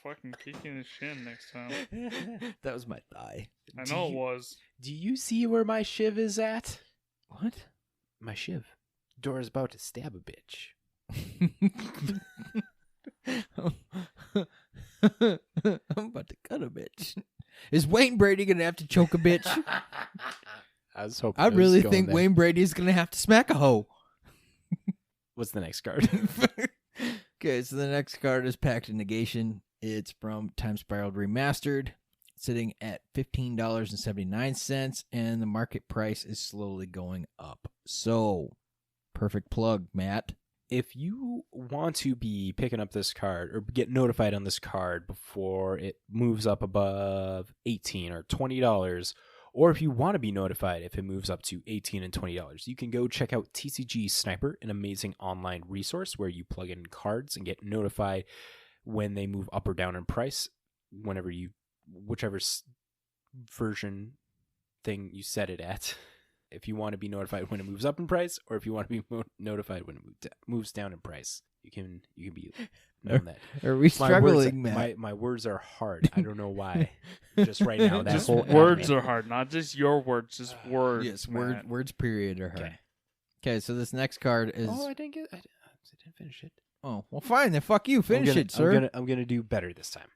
Fucking kick you in the shin next time. That was my thigh. I know it was. Do you see where my shiv is at? What? My shiv. Dora's about to stab a bitch. I'm about to cut a bitch. Is Wayne Brady going to have to choke a bitch? I was hoping. I really think Wayne Brady is going to have to smack a hoe. What's the next card? Okay, so the next card is Pact of Negation. It's from Time Spiraled Remastered, sitting at $15.79, and the market price is slowly going up. So, Perfect plug, Matt. If you want to be picking up this card or get notified on this card before it moves up above $18 or $20, or if you want to be notified if it moves up to $18 and $20, you can go check out TCG Sniper, an amazing online resource where you plug in cards and get notified when they move up or down in price, whichever version thing you set it at. If you want to be notified when it moves up in price, or if you want to be notified when it moves down in price, you can be known that. Are we struggling, Matt? My words are hard. I don't know why. Just right now, that Just whole words are hard, not just your words, just words. Yes, Matt. words period are hard. Okay. Okay, so this next card is... Oh, I didn't finish it. Oh, well, fine. Then fuck you. Finish it, sir. I'm gonna do better this time.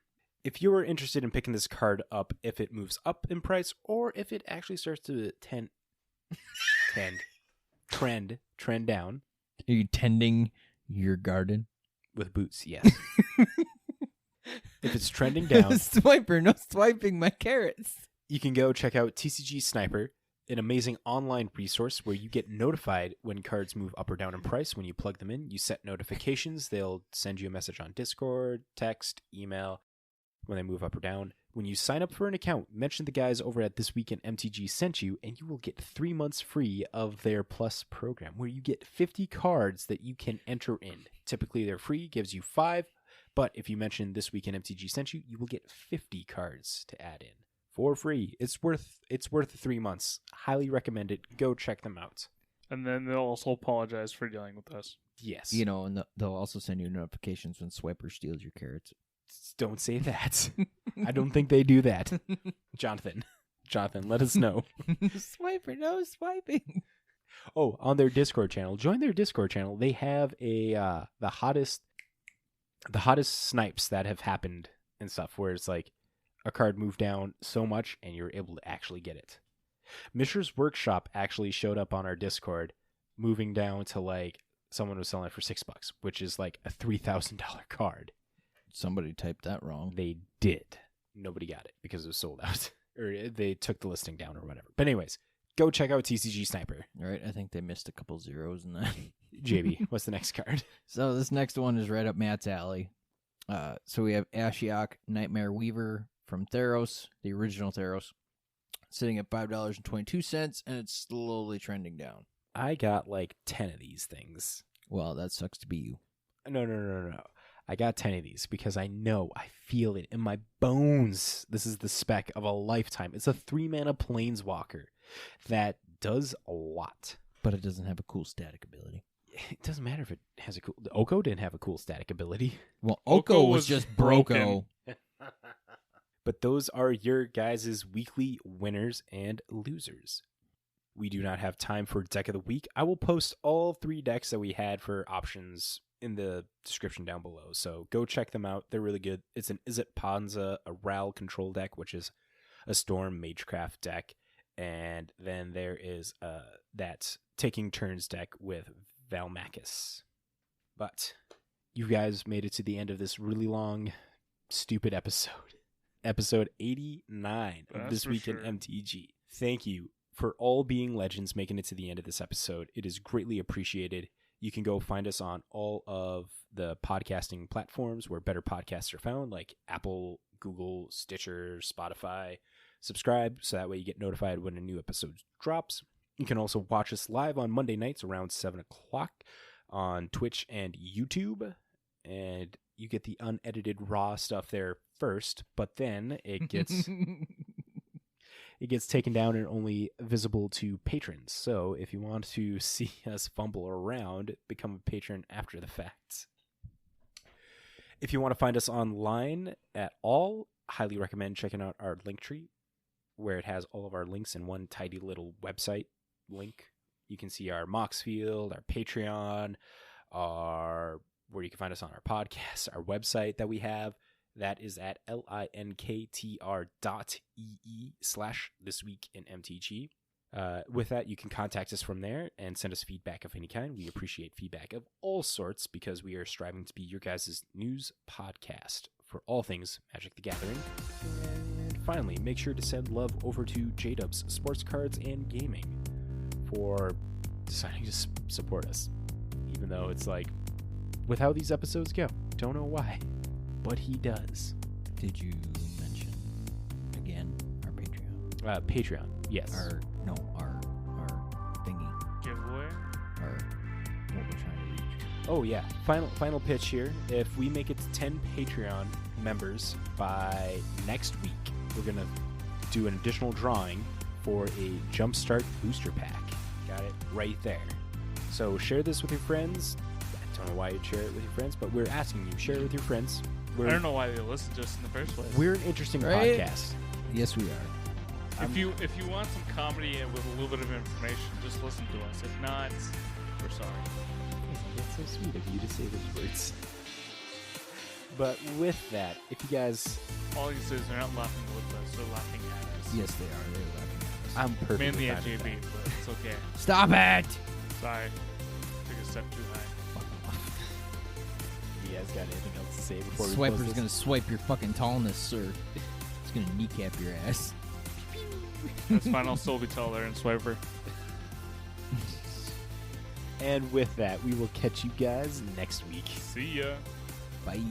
If you are interested in picking this card up, if it moves up in price, or if it actually starts to trend down. Are you tending your garden? With boots, yes. If it's trending down, Swiper, no swiping my carrots. you can go check out TCG Sniper, an amazing online resource where you get notified when cards move up or down in price. When you plug them in, you set notifications. They'll send you a message on Discord, text, email when they move up or down. When you sign up for an account, mention the guys over at This Week in MTG sent you, and you will get 3 months free of their Plus program, where you get 50 cards that you can enter in. Typically, they're free, gives you 5, but if you mention This Week in MTG sent you, you will get 50 cards to add in for free. It's worth 3 months. Highly recommend it. Go check them out. And then they'll also apologize for dealing with us. Yes. You know, and they'll also send you notifications when Swiper steals your carrots. Don't say that. I don't think they do that. Jonathan, let us know. Swiper, no swiping. Oh, on their Discord channel. Join their Discord channel. They have the hottest snipes that have happened and stuff, where it's like a card moved down so much and you're able to actually get it. Mishra's Workshop actually showed up on our Discord, moving down to like someone was selling it for $6, which is like a $3,000 card. Somebody typed that wrong. They did. Nobody got it because it was sold out. Or they took the listing down or whatever. But anyways, go check out TCG Sniper. All right, I think they missed a couple zeros in that. JB, what's the next card? So this next one is right up Matt's alley. So we have Ashiok Nightmare Weaver from Theros, the original Theros, sitting at $5.22, and it's slowly trending down. I got like 10 of these things. Well, that sucks to be you. No. I got 10 of these because I feel it in my bones. This is the spec of a lifetime. It's a 3-mana planeswalker that does a lot. But it doesn't have a cool static ability. It doesn't matter if it has a cool... Oko didn't have a cool static ability. Well, Oko was just Broko. But those are your guys' weekly winners and losers. We do not have time for Deck of the Week. I will post all 3 decks that we had for options in the description down below, so go check them out. They're really good. It's an Izzet Panza, a Ral control deck, which is a Storm Magecraft deck, and then there is that Taking Turns deck with Valmakis. But you guys made it to the end of this really long, stupid episode 89 of This Week in MTG. Thank you for all being legends making it to the end of this episode. It is greatly appreciated. You can go find us on all of the podcasting platforms where better podcasts are found, like Apple, Google, Stitcher, Spotify. Subscribe so that way you get notified when a new episode drops. You can also watch us live on Monday nights around 7 o'clock on Twitch and YouTube. And you get the unedited raw stuff there first, but then it gets... It gets taken down and only visible to patrons. So if you want to see us fumble around, become a patron after the fact. If you want to find us online at all, highly recommend checking out our Linktree, where it has all of our links in one tidy little website link. You can see our Moxfield, our Patreon, where you can find us on our podcast, our website that we have. That is at linktr.ee/thisweekinmtg. With that, you can contact us from there and send us feedback of any kind. We appreciate feedback of all sorts because we are striving to be your guys' news podcast for all things Magic the Gathering. And finally, make sure to send love over to J-Dubs Sports Cards and Gaming for deciding to support us. Even though it's like, with how these episodes go, don't know why, but he does. Did you mention again our Patreon? Patreon, yes. Our thingy. Giveaway. Or what we're trying to reach. Oh yeah, final pitch here. If we make it to 10 Patreon members by next week, we're gonna do an additional drawing for a Jumpstart booster pack. Got it right there. So share this with your friends. I don't know why you'd share it with your friends, but we're asking you, share it with your friends. I don't know why they listen to us in the first place. We're an interesting Right? podcast. Yes, we are. If you want some comedy and with a little bit of information, just listen to us. If not, we're sorry. It's so sweet of you to say those words. But with that, if you guys... All you can say is they're not laughing with us, they're laughing at us. Yes, they are. They're laughing at us. I'm perfectly Mainly at fine with JB, that. but it's okay. Stop it! Sorry. Took a step too high. You guys got anything else to say before we close Swiper's this? gonna swipe your fucking tallness, sir. He's gonna kneecap your ass. That's fine, I'll still be taller and Swiper. And with that, we will catch you guys next week. See ya. Bye.